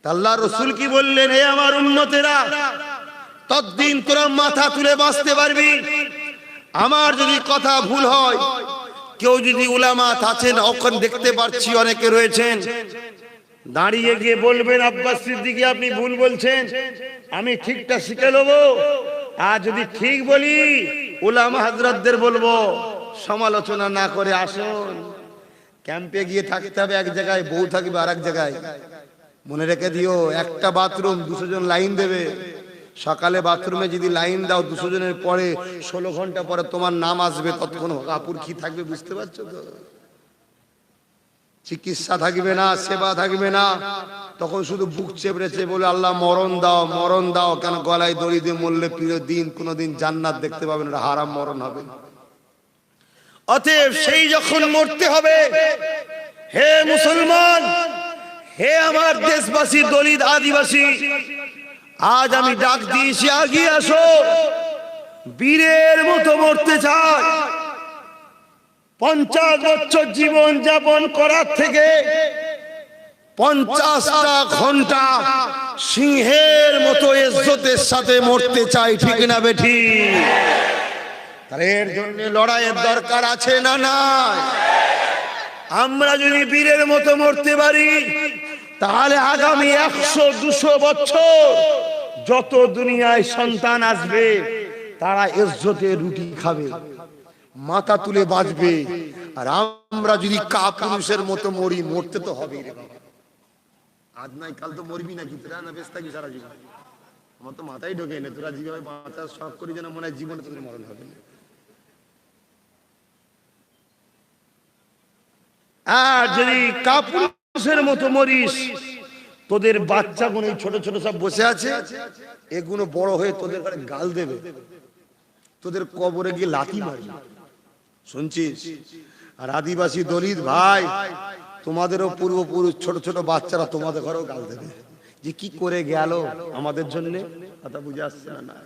আল্লাহ রসুল কি বললেন? হে আমার উম্মতেরা, ততদিন তোরা মাথা তুলে বাঁচতে পারবি। আমার যদি কথা ভুল হয়, কেউ যদি উলামা আছেন, ওখানে দেখতে পাচ্ছি অনেকে রয়েছেন, দাঁড়িয়ে গিয়ে বলবেন আব্বাস সিদ্দিকী আপনি ভুল বলছেন, আমি ঠিকটা শিখে নেবো। আর যদি ঠিক বলি উলামা হযরতদের বলবো, সমালোচনা না করে আসুন। ক্যাম্পে গিয়ে থাকতে হবে এক জায়গায়, বউ থাকবে আর এক জায়গায়। মনে রেখে দিও, একটা বাথরুম 200 জন লাইন দেবে। সকালে বাথরুমে যদি লাইন দাও 200 জনের পরে 16 ঘন্টা পরে তোমার নাম আসবে, ততক্ষণ কাপুর কি থাকবে বুঝতে পারছো তো? চিকিৎসা থাকবে না, সেবা থাকবে না, তখন শুধু বুক চেপড়েছে বলে আল্লাহ মরণ দাও মরণ দাও। কেন? গলায় দড়ি দিয়ে মরলে প্রিয় দিন কোনোদিন জান্নাত দেখতে পাবেন, এটা হারাম মরণ হবে। অতএব সেই যখন মরতে হবে, হে মুসলমান, হে আমার দেশবাসী, দলিত আদিবাসী, আজ আমি ডাক দিয়েছি, আগিয়ে আসো। বীরের মতো মরতে চাই। 50 বছর জীবন যাপন করার থেকে 50টা ঘন্টা সিংহের মতো ইজ্জতের সাথে মরতে চাই, ঠিক না বেঠি? তাহলে এর জন্য লড়াইয়ের দরকার আছে না নাই? আমরা যদি বীরের মতো মরতে পারি, তাহলে আগামী 100-200 বছর যত দুনিয়ায় সন্তান আসবে, তারা ইজ্জতে রুটি খাবে, মাথা তুলে বাঁচবে। আর আমরা যদি কাপুরুষের মতো মরি, মরতে তো হবে রে বাবা। আজ নাই কাল তো মরবি নাকি? তোরা না বেশ থাকবি সারা জীবন? আমার তো মাথায় ঢোকে না, তোরা যেভাবে বাঁচার শখ করি যেন মনে হয় জীবনে তোদের মরণ হবে না। আর যদি কাপুরুষের মতো মরিস, তোদের বাচ্চাগুলো ছোট ছোট সব বসে আছে, এগুলো বড় হয়ে তোদের ঘরে গাল দেবে, তোদের কবরে গিয়ে লাথি মারবে, শুনছিস? আর আদিবাসী দলিত ভাই, তোমাদেরও পূর্বপুরুষ ছোট ছোট বাচ্চারা তোমাদের ঘরেও গাল দেবে যে কি করে গেল আমাদের জন্য। কথা বুঝে আসছে না?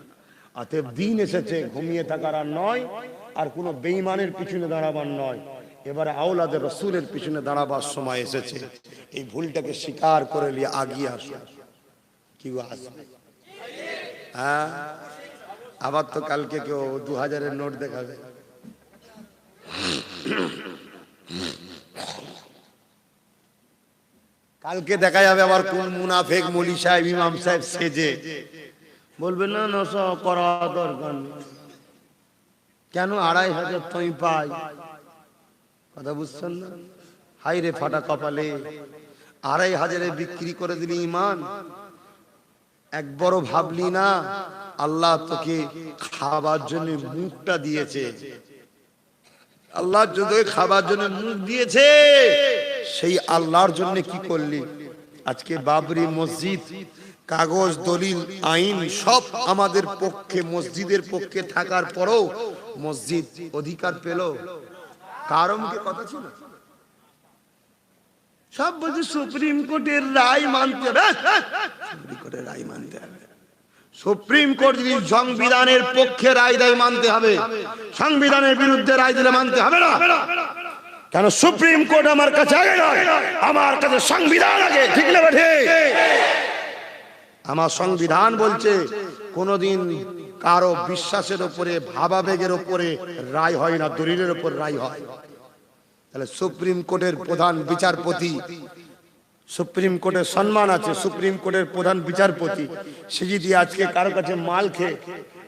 অতএব দিন এসেছে ঘুমিয়ে থাকার আর নয়, আর কোনো বেঈমানের পিছনে দাঁড়াবার নয়। এবারে আওলাদের রসুলের পিছনে দাঁড়াবার সময় এসেছে। এই ভুলটাকে স্বীকার করে নিয়ে আগিয়ে আসো। কি আসবে? হ্যাঁ, আবার তো কালকে কেউ 2000-এর নোট দেখাবে। কালকে দেখা যাবে আবার কোন মুনাফেক মৌলী সাহেব, ইমাম সাহেব সেজে বলবে না নশো করা দরকার নেই। কেন? 2500 তুই পাই। কথা বুঝছেন না? হাই রে ফাটা কপালে, 2500-এ বিক্রি করে দিলি ইমান। একবারও ভাবলি না আল্লাহ তোকে খাবার জন্য মুখটা দিয়েছে, আল্লাহ যদি খাবার জন্য মুখ দিয়েছে, সেই আল্লাহর জন্য কি করলি? আজকে বাবরি মসজিদ, কাগজ, দলিল, আইন সব আমাদের পক্ষে, মসজিদের পক্ষে থাকার পরেও মসজিদ অধিকার পেল কারণ কি কথা ছিল? সব বলছে সুপ্রিম কোর্টের রায় মানতে হবে, সুপ্রিম কোর্টের রায় মানতে হবে। সুপ্রিম কোর্ট যদি সংবিধানের পক্ষে রায় দেয় মানতে হবে, সংবিধানের বিরুদ্ধে রায় দিলে মানতে হবে না। কেন? সুপ্রিম কোর্ট আমার কাছে আগে নয়, আমার কাছে সংবিধান আগে, ঠিক না বেঠে? আমার সংবিধান বলছে কোনদিন কারো বিশ্বাসের উপরে, ভাবাবেগের উপরে রায় হয় না, দলিলের উপর রায় হয়। তাহলে সুপ্রিম কোর্টের প্রধান বিচারপতি, সুপ্রিম কোর্টের সম্মান আছে, সুপ্রিম কোর্টের প্রধান বিচারপতি, সে যদি আজকে কারো কাছে মাল খেয়ে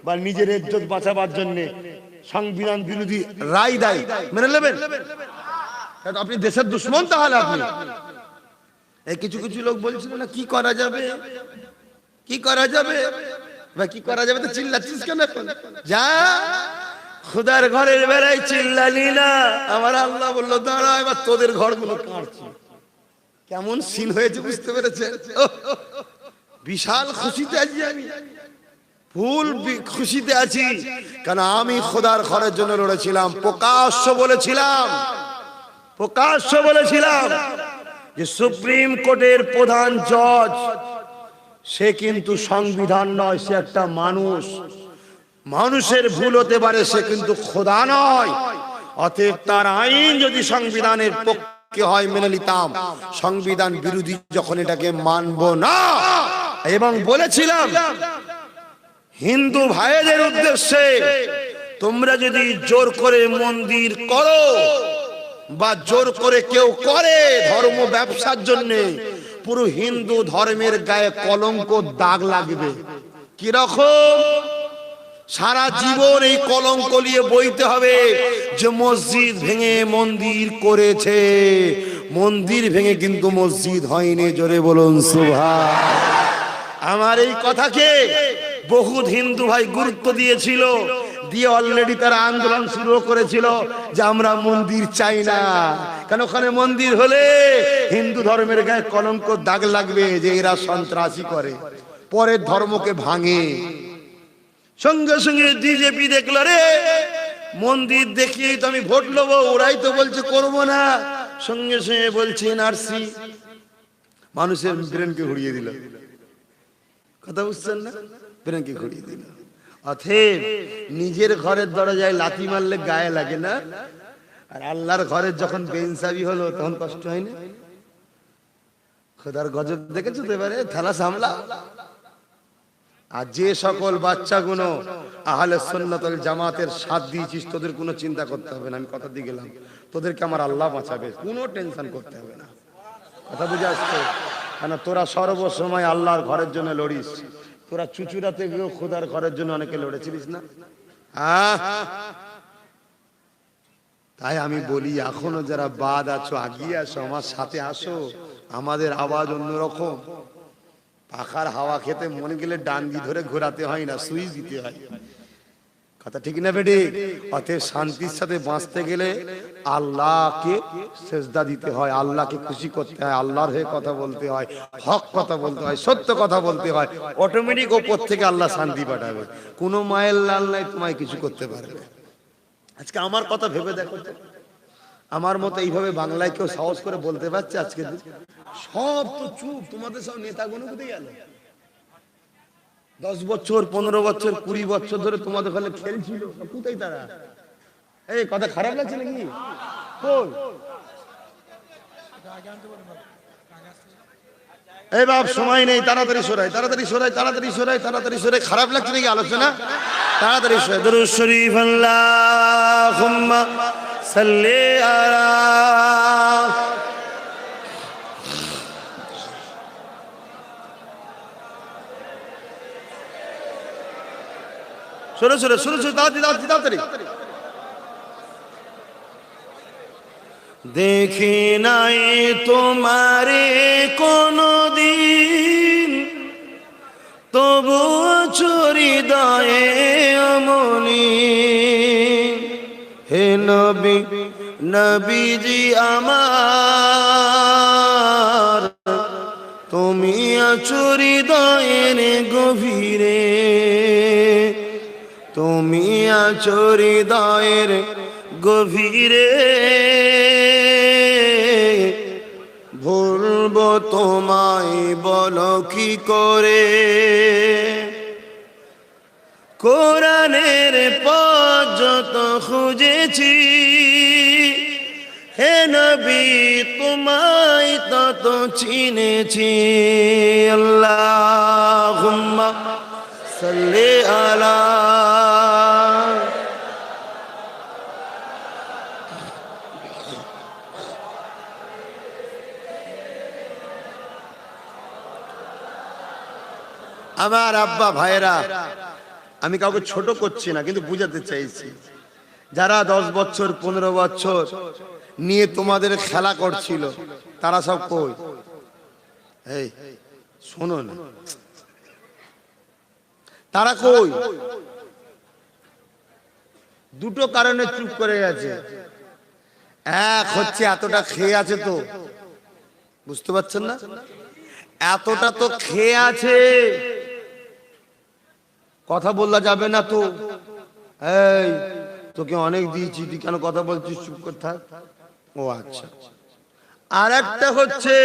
বা নিজের ইজ্জত বাঁচাবার জন্য সংবিধান বিরোধী রায় দেয়, মেনে নেবেন? আপনি দেশের দুশ্মন। তাহলে আপনি এই কিছু কিছু লোক বলছিল না কি করা যাবে, কি করা যাবে, বা কি করা যাবে, তো চিল্লাচ্ছিস কেন এখন? যা খুদার ঘরের বেলায় চিল্লালি না। আমার আল্লাহ বললো দাঁড়া, এবার তোদের ঘরগুলো কাঁদছি। কেমন সিন হয়েছে বুঝতে পেরেছেন? বিশাল খুশিতে আছি আমি, ফুল খুশিতে আছি। কারণ আমি খোদার ঘরের জন্য লড়েছিলাম, প্রকাশ্য বলেছিলাম, প্রকাশ্য বলেছিলাম যে সুপ্রিম কোর্টের প্রধান জজ সে কিন্তু সংবিধান নয়, সে একটা মানুষ। মানুষের ভুল হতে পারে, সে কিন্তু খোদা নয়। অতএব তার আইন যদি সংবিধানের পক্ষে হয় মেনে নিতাম, সংবিধান বিরোধী যখন এটাকে মানব না। এবং বলেছিলাম হিন্দু ভাইদের উদ্দেশ্যে, তোমরা যদি জোর করে মন্দির করো বা জোর করে কেউ করে ধর্ম ব্যবসার জন্য, পুরো হিন্দু ধর্মের গায়ে কলঙ্ক দাগ লাগবে। কিরকম? সারা জীবন এই কলঙ্ক নিয়ে বইতে হবে যে মসজিদ ভেঙে মন্দির করেছে, মন্দির ভেঙে কিন্তু মসজিদ হয়নি। জোরে বলুন সুবহান। আমার এই কথাকে বহুত হিন্দু ভাই গুরুত্ব দিয়েছিল, দিয়ে অলরেডি তারা আন্দোলন শুরু করেছিল যে আমরা মন্দির চাই না, কারণ ওখানে মন্দির হলে হিন্দু ধর্মের গায়ে কলঙ্ক দাগ লাগবে যে এরা সন্ত্রাসী করে, পরের ধর্মকে ভাঙে। সঙ্গে সঙ্গে বিজেপি দেখলো রে মন্দির দেখিয়ে তো আমি ভোট নেবো, ওরাই তো বলছে করবো না, সঙ্গে সঙ্গে বলছে এনআরসি। মানুষের ব্রেনকে ঘুরিয়ে দিল। কথা বুঝছেন না? ব্রেনকে ঘুরিয়ে দিল। অতএব নিজের ঘরের দরজায় লাথি মারলে গায়ে লাগে না, আর আল্লাহর ঘরের যখন বেইনসাফি হলো তখন কষ্ট হয় না? খোদার গজব দেখেছো তো এবারে, থালা সামলা। আর যে সকল বাচ্চাগুলো আহলে সুন্নাত ওয়াল জামাতের সাথ দিয়েছিস, তোদের কোনো চিন্তা করতে হবে না, আমি কথা দিয়ে গেলাম, তোদেরকে আমার আল্লাহ বাঁচাবে, কোনো টেনশন করতে হবে না। কথা বুঝে আসছে? কেন তোরা সর্বসময় আল্লাহর ঘরের জন্য লড়িস, তোরা চুচুড়াতে গিয়েও খোদার ঘরের জন্য অনেকে লড়েছিলিস না? তাই আমি বলি এখনো যারা বাদ আছো আগিয়ে আসো, আমার সাথে আসো, আমাদের আওয়াজ অন্যরকম। পাখার হাওয়া খেতে মন গেলে ডান্ডি ধরে ঘোরাতে হয় না, সুইচ দিতে হয়। কথা ঠিক না বেটি? অতএব শান্তির সাথে বাঁচতে গেলে আল্লাহকে সেজদা দিতে হয়, আল্লাহকে খুশি করতে হয়, আল্লাহর হয়ে কথা বলতে হয়, হক কথা বলতে হয়, সত্য কথা বলতে হয়। অটোমেটিক ওপর থেকে আল্লাহ শান্তি পাঠাবে। কোনো মায়ের লাল নাই তোমায় কিছু করতে পারবে। আজকে আমার কথা ভেবে দেখো তো, আমার মতো এইভাবে বাংলায় কেউ সাহস করে বলতে পারছে? আজকে সব তো চুপ, তোমাদের সব নেতাগুলো কোথায় গেল? 10 বছর 15 বছর 20 বছর ধরে তোমাদের ওখানে খেলছিল, কোথায় তারা? এই কথা খারাপ লাগছে নাকি? কই এই বাপ, সময় নেই, তাড়াতাড়ি সরাই, তাড়াতাড়ি সরাই, তাড়াতাড়ি সরাই, তাড়াতাড়ি সরাই। খারাপ লাগছে নাকি আলোচনা? তাড়াতাড়ি সরাই। দরুদ শরীফ আল্লাহুম্মা সাল্লি আলা। সরে সরে সরে সরে, তাড়াতাড়ি তাড়াতাড়ি। দেখি নাই তোমারে কোনদিন, তবু হৃদয়ে অমনি। হে নবী নবীজি আমার, তুমি আছো হৃদয়ের গভীরে, তুমি আছো হৃদয়ের গভীরে। ভুলবো তোমায় বলো কি করে? কোরআনের পথ যত খুঁজেছি, হে নবী তোমায় তত চিনেছি। আল্লাহুম্মা সাল্লি আলা। আমার আব্বা ভাইরা, আমি কাউকে ছোট করছি না, কিন্তু বুঝাতে চাইছি, যারা 10 বছর 15 বছর নিয়ে তোমাদের খেলা করছিল, তারা সব কই? এই শোনো না, তারা কই? দুটো কারণে চুপ করে গেছে। এক হচ্ছে এতটা খেয়ে আছে তো, বুঝতে পারছেন না? এতটা তো খেয়ে আছে, কথা বললা যাবে না তো। এই তোকে অনেক দিয়েছি, তুই কেন কথা বলছিস? চুপ করে থাক। ও আচ্ছা। আর একটা হচ্ছে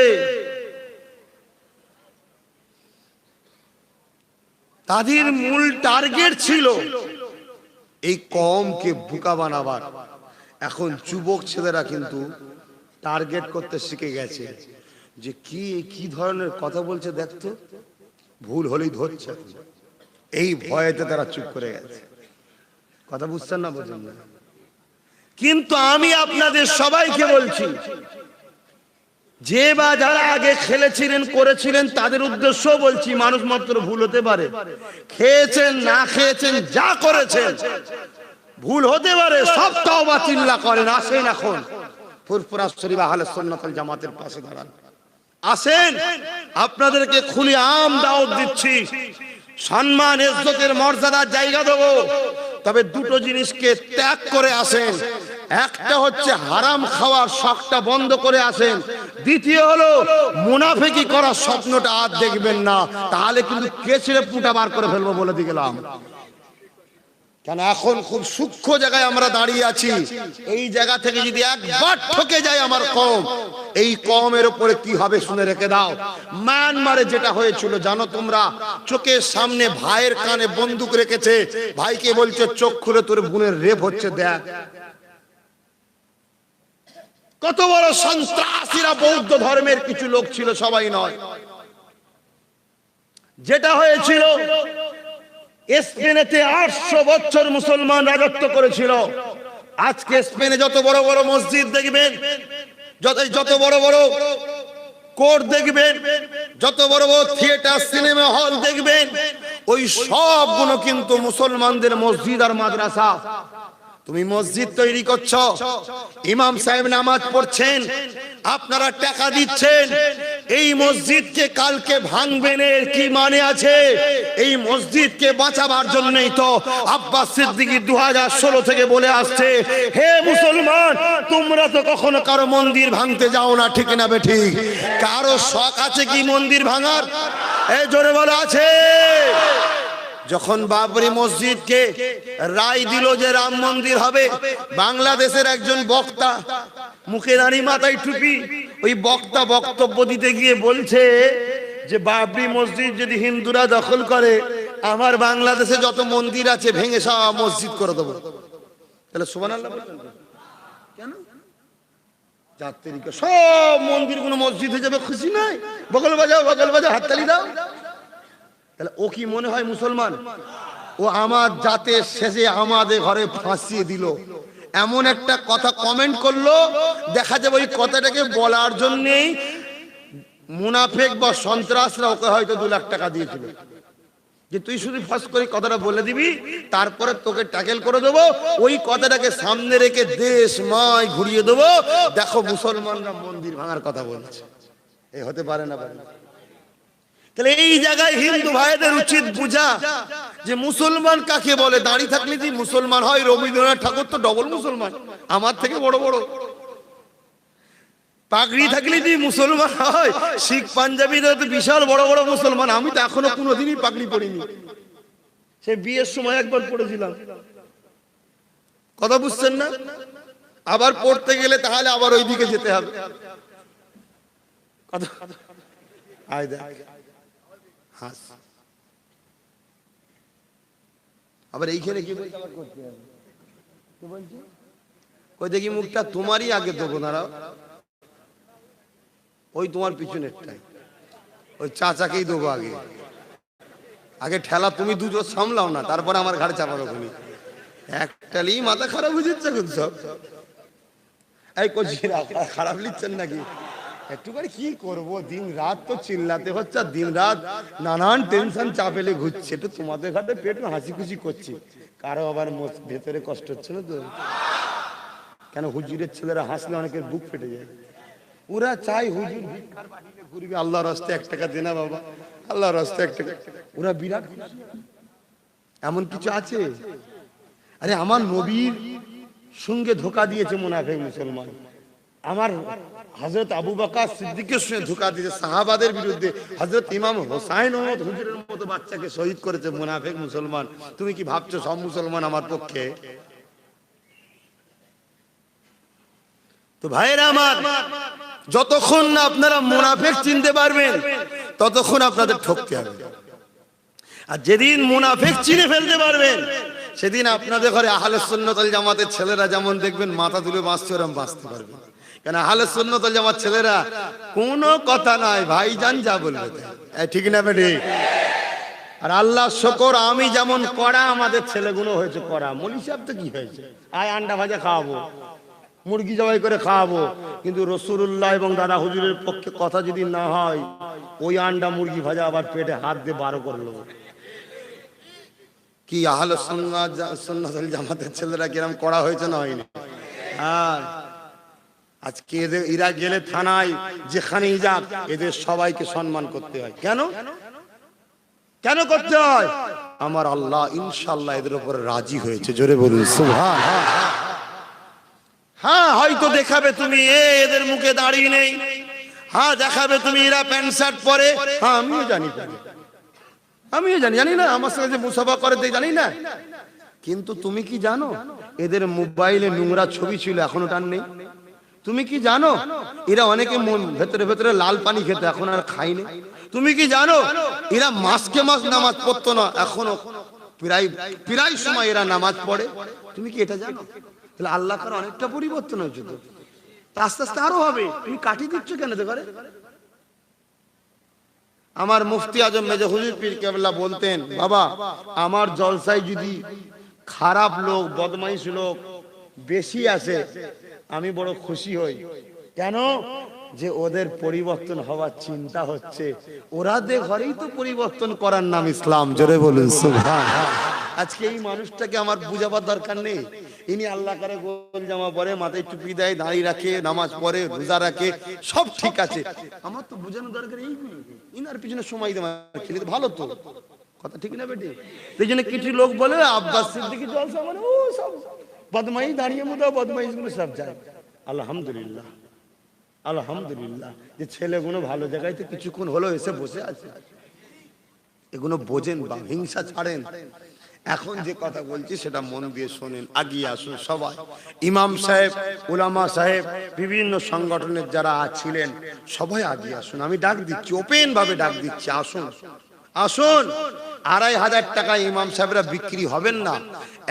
তাদের মূল টার্গেট ছিল এই কমকে বোকা বানাবার। এখন যুবক ছেলেরা কিন্তু টার্গেট করতে শিখে গেছে, যে কি ধরনের কথা বলছে দেখতো, ভুল হলেই ধরছে। এই ভয়েতে তারা চুপ করে গেছে। কথা বুঝছেন না? বুঝেন না? কিন্তু আমি আপনাদের সবাইকে বলছি, যে বা যারা আগে খেলেছিলেন করেছিলেন তাদের উদ্দেশ্য বলছি, মানুষ মাত্র ভুল হতে পারে, খেয়েছেন না খেয়েছেন যা করেছেন ভুল হতে পারে, সব তওবা চিল্লা করেন। আসেন এখন ফুরফুরা শরীফ আহলে সুন্নাত ওয়াল জামাতের পাশে দাঁড়ান, আসেন আপনাদেরকে খুলে আম দাওয়াত দিচ্ছি, সম্মান ইজ্জতের মর্যাদার জায়গা দেবো, তবে দুটো জিনিসকে ত্যাগ করে আসেন। একটা হচ্ছে হারাম খাওয়ার শখটা বন্ধ করে আসেন, দ্বিতীয় হলো মুনাফিকি করার স্বপ্নটা আর দেখবেন না, তাহলে কিন্তু কেচড়ে পুঁটা বার করে ফেলবো বলে দিয়ে গেলাম। কেন এখন খুব সূক্ষ্ম জায়গায় আমরা দাঁড়িয়ে আছি, এই জায়গা থেকে যদি একবার ঠকে যায় আমার কওম, এই কওমের উপরে কি হবে শুনে রেখে দাও। মায়ানমারে যেটা হয়েছিল জানো তোমরা, চোখের সামনে ভাইয়ের কানে বন্দুক রেখেছে, ভাইকে বলছে চোখ খুলে তোর বোনের রেপ হচ্ছে দেখ। কত বড় সন্ত্রাসীরা বৌদ্ধ ধর্মের কিছু লোক ছিল, সবাই নয়। যেটা হয়েছিল স্পেনেতে 800 বছর মুসলমান রাজত্ব করেছিল। আজকে স্পেনে যত বড় বড় মসজিদ দেখবেন, যত বড় বড় কোর্ট দেখবেন, যত বড় বড় থিয়েটার সিনেমা হল দেখবেন, ওই সবগুলো কিন্তু মুসলমানদের মসজিদ আর মাদ্রাসা। তুমি মসজিদ তৈরি করছো, ইমাম সাহেব নামাজ পড়ছেন, আপনারা টাকা দিচ্ছেন, এই মসজিদকে কালকে ভাঙবেন এর কি মানে আছে? এই মসজিদকে বাঁচাবার জন্যই তো আব্বাস সিদ্দিকী 2016 থেকে বলে আসছে, হে মুসলমান তোমরা তো কখনো কারো মন্দির ভাঙতে যাও না, ঠিক না বেঠিক? কারো শখ আছে কি মন্দির ভাঙার? এই জোরে বলে আছে। যখন বাবরি মসজিদকে রায় দিল যে রাম মন্দির হবে, বাংলাদেশের একজন বক্তা, মুখে দাড়ি মাথায় টুপি, ওই বক্তা বক্তব্য দিতে গিয়ে বলছে যে বাবরি মসজিদ যদি হিন্দুরা দখল করে, আমার বাংলাদেশে যত মন্দির আছে ভেঙে সব মসজিদ করে দেবো। তাহলে সুবহানাল্লাহ বলবেন কেন? যাত্রীকে সব মন্দিরগুলো মসজিদ হয়ে যাবে, খুশি নাই? বগল বাজাও হাততালি দাও। তাহলে ও কি মনে হয় মুসলমান? ও আমার জাতের শেষে আমাদের ঘরে ফাঁসিয়ে দিল, এমন একটা কথা কমেন্ট করলো। দেখা যাবে ওই কথাটাকে বলার জন্যই মুনাফিক বা সন্ত্রাসরা ওকে হয়তো 2 লাখ টাকা দিয়েছিল, যে তুই শুধু ফাঁস করে কথাটা বলে দিবি, তারপরে তোকে ট্যাকেল করে দেবো, ওই কথাটাকে সামনে রেখে দেশময় ঘুরিয়ে দেবো, দেখো মুসলমানরা মন্দির ভাঙার কথা বলছে। এ হতে পারে না, পারে না। তাহলে এই জায়গায় হিন্দু ভাইদের উচিত বুঝা যে মুসলমান কাকে বলে। দাঁড়িয়ে থাকলে যে মুসলমান হয়, রবীন্দ্রনাথ ঠাকুর তো ডবল মুসলমান, আমার থেকে বড় বড়। পাগড়ি থাকলে যে মুসলমান হয়, শিখ পাঞ্জাবিরা তো বিশাল বড় বড় মুসলমান। আমি তো এখনো কোনোদিনই পাগড়ি পরিনি, সে বিয়ের সময় একবার পড়েছিলাম। কথা বুঝছেন না? আবার পড়তে গেলে তাহলে আবার ওই দিকে যেতে হবে। কথা আয় দেখ হাস, আবার এইখানে কি বলতে আবার করতে হবে? কি বলছি? কই দেখি মুখটা তোমারই আগে দেবো, দাঁড়াও। ওই তোমার পিছনেরটাই, ওই চাচাকেই দেবো আগে। আগে ঠেলা তুমি দুটো সামলাও না, তারপরে আমার ঘাড়ে চাপাবে তুমি। একটালি মাথা খারাপ হয়ে যাচ্ছে সব। এই কোচিরা খারাপ লিখছেন নাকি? একটু করে কি করব, দিন রাত তো চিল্লাতে হচ্ছে, আর দিন রাত নানান টেনশন চাপেলে ঘুরছে। একটু তোমাদের ঘাটে পেট হাসি খুশি করছি, কারো আবার ভেতরে কষ্ট হচ্ছে না তো? কেন হুজুরের ছেলেরা হাসলে অনেকের বুক ফেটে যায়। ওরা চাই হুজুর ভিক্ষার বাটিতে ঘুরবে, আল্লাহর রাস্তায় 1 টাকা দে না বাবা, আল্লাহর রাস্তায় 1 টাকা। ওরা বিরাট খুশি। এমন কিছু আছে? আরে আমার নবীর সঙ্গে ধোঁকা দিয়েছে মুনাফিক মুসলমান, আমার হযরত আবু বকর সিদ্দিকের সঙ্গে ধোঁকা দিয়েছে, সাহাবাদের বিরুদ্ধে হযরত ইমাম হোসাইন হুজুরের মতো বাচ্চাকে শহীদ করেছে মুনাফিক মুসলমান। তুমি কি ভাবছো সব মুসলমান আমার পক্ষে? তো ভাইরা আমার, যতক্ষণ না আপনারা মুনাফিক চিনতে পারবেন ততক্ষণ আপনাদের ঠকতে হবে। আর যেদিন মুনাফিক চিনে ফেলতে পারবেন, সেদিন আপনাদের ঘরে আহলে সুন্নাত ওয়াল জামাতের ছেলেরা যেমন দেখবেন মাথা তুলে বাঁচতে, ওরকম বাঁচতে পারবে। কেন আহলে সুন্নাত ওয়াল জামাত ছেলেরা কোনো কথা নাই, ভাইজান যা বলবে ঠিক না বেটি? আর আল্লাহ শুকর, আমি যেমন কড়া, আমাদের ছেলেগুলো হয়েছে কড়া। মলি সাহেব তো কি হয়েছে, আয় আন্ডা ভাজা খাওয়াবো, মুরগি জবাই করে খাওয়াবো, কিন্তু রাসূলুল্লাহ এবং দাদা হুজুরের পক্ষে কথা যদি না হয়, ওই আন্ডা মুরগি ভাজা আবার পেটে হাত দিয়ে বার করে নেবো। কি আহলে সুন্নাত ওয়াল জামাতের ছেলেরা কিরম করা হয়েছে না হয়নি? আর আজকে এরা গেলে থানায় যেখানেই যাক, এদের সবাইকে সম্মান করতে হয়। কেন কেন করতে হয়? আমার আল্লাহ ইনশাআল্লাহ এদের উপর রাজি হয়েছে। জোরে বলুন সুবহান। হ্যাঁ, হয়তো দেখাবে তুমি এদের মুখে দাঁড়িয়ে নেই, হ্যাঁ দেখাবে তুমি এরা প্যান্ট শার্ট পরে, হ্যাঁ আমিও জানি জানি না, আমার সঙ্গে যে মুসাফা করে জানি না, কিন্তু তুমি কি জানো এদের মোবাইলে নোংরা ছবি ছিল, এখনো টান নেই? তুমি কি জানো এরা অনেকে ভেতরে ভেতরে লাল পানি খেত, এখন আর খাইনি? তুমি কি জানো এরা মাসকে মাস নামাজ পড়তো না, এখনো প্রায় সময় এরা নামাজ পড়ে? তুমি কি এটা জানো? তাহলে আল্লাহ কার অনেকটা পরিবর্তন হয়েছে, তো আস্তে আস্তে আরো হবে। তুমি কাটিয়ে দিচ্ছ কেন? দেখো আমার মুফতি আজম মেজর হুজুর পীর কেবলা বলতেন, বাবা আমার জলসায় যদি খারাপ লোক বদমাইশ লোক বেশি আসে, আমি বড় খুশি হই। কেন? যে ওদের পরিবর্তন হওয়ার চিন্তা হচ্ছে, ওরাদের ঘরেই তো পরিবর্তন করার নাম ইসলাম। জোরে বলুন সুবহান। আজকে এই মানুষটাকে আমার বুঝাবার দরকার নেই, ইনি আল্লাহ করে গোল জামা পরে, মাথায় টুপি দেয়, দাঁড়ি রাখে, নামাজ পড়ে, রোজা রাখে, সব ঠিক আছে। আমার তো বোঝানো দরকার এইগুলো, ইনার পিছনে সময় দেওয়া খেলে ভালো তো, কথা ঠিক না বেটি? এই জন্য কিছু লোক বলে আব্বাস সিদ্দিকী জলসা মানে ও সব বদমাই, দাঁড়িয়ে মুদা বদমাইশ গুলো সব যায়। আলহামদুলিল্লাহ, আলহামদুলিল্লাহ যে ছেলেগুলো ভালো জায়গায় তো কিছুক্ষণ হলো এসে বসে আছে, এগুলো বোঝেন বা হিংসা ছাড়েন। এখন যে কথা বলছি সেটা মন দিয়ে শোনেন, আগিয়ে আসুন সবাই। ইমাম সাহেব, উলামা সাহেব, বিভিন্ন সংগঠনের যারা ছিলেন সবাই আগিয়ে আসুন। আমি ডাক দিচ্ছি, ওপেন ভাবে ডাক দিচ্ছি, আসুন আসুন। 2500 টাকায় ইমাম সাহেবরা বিক্রি হবেন না।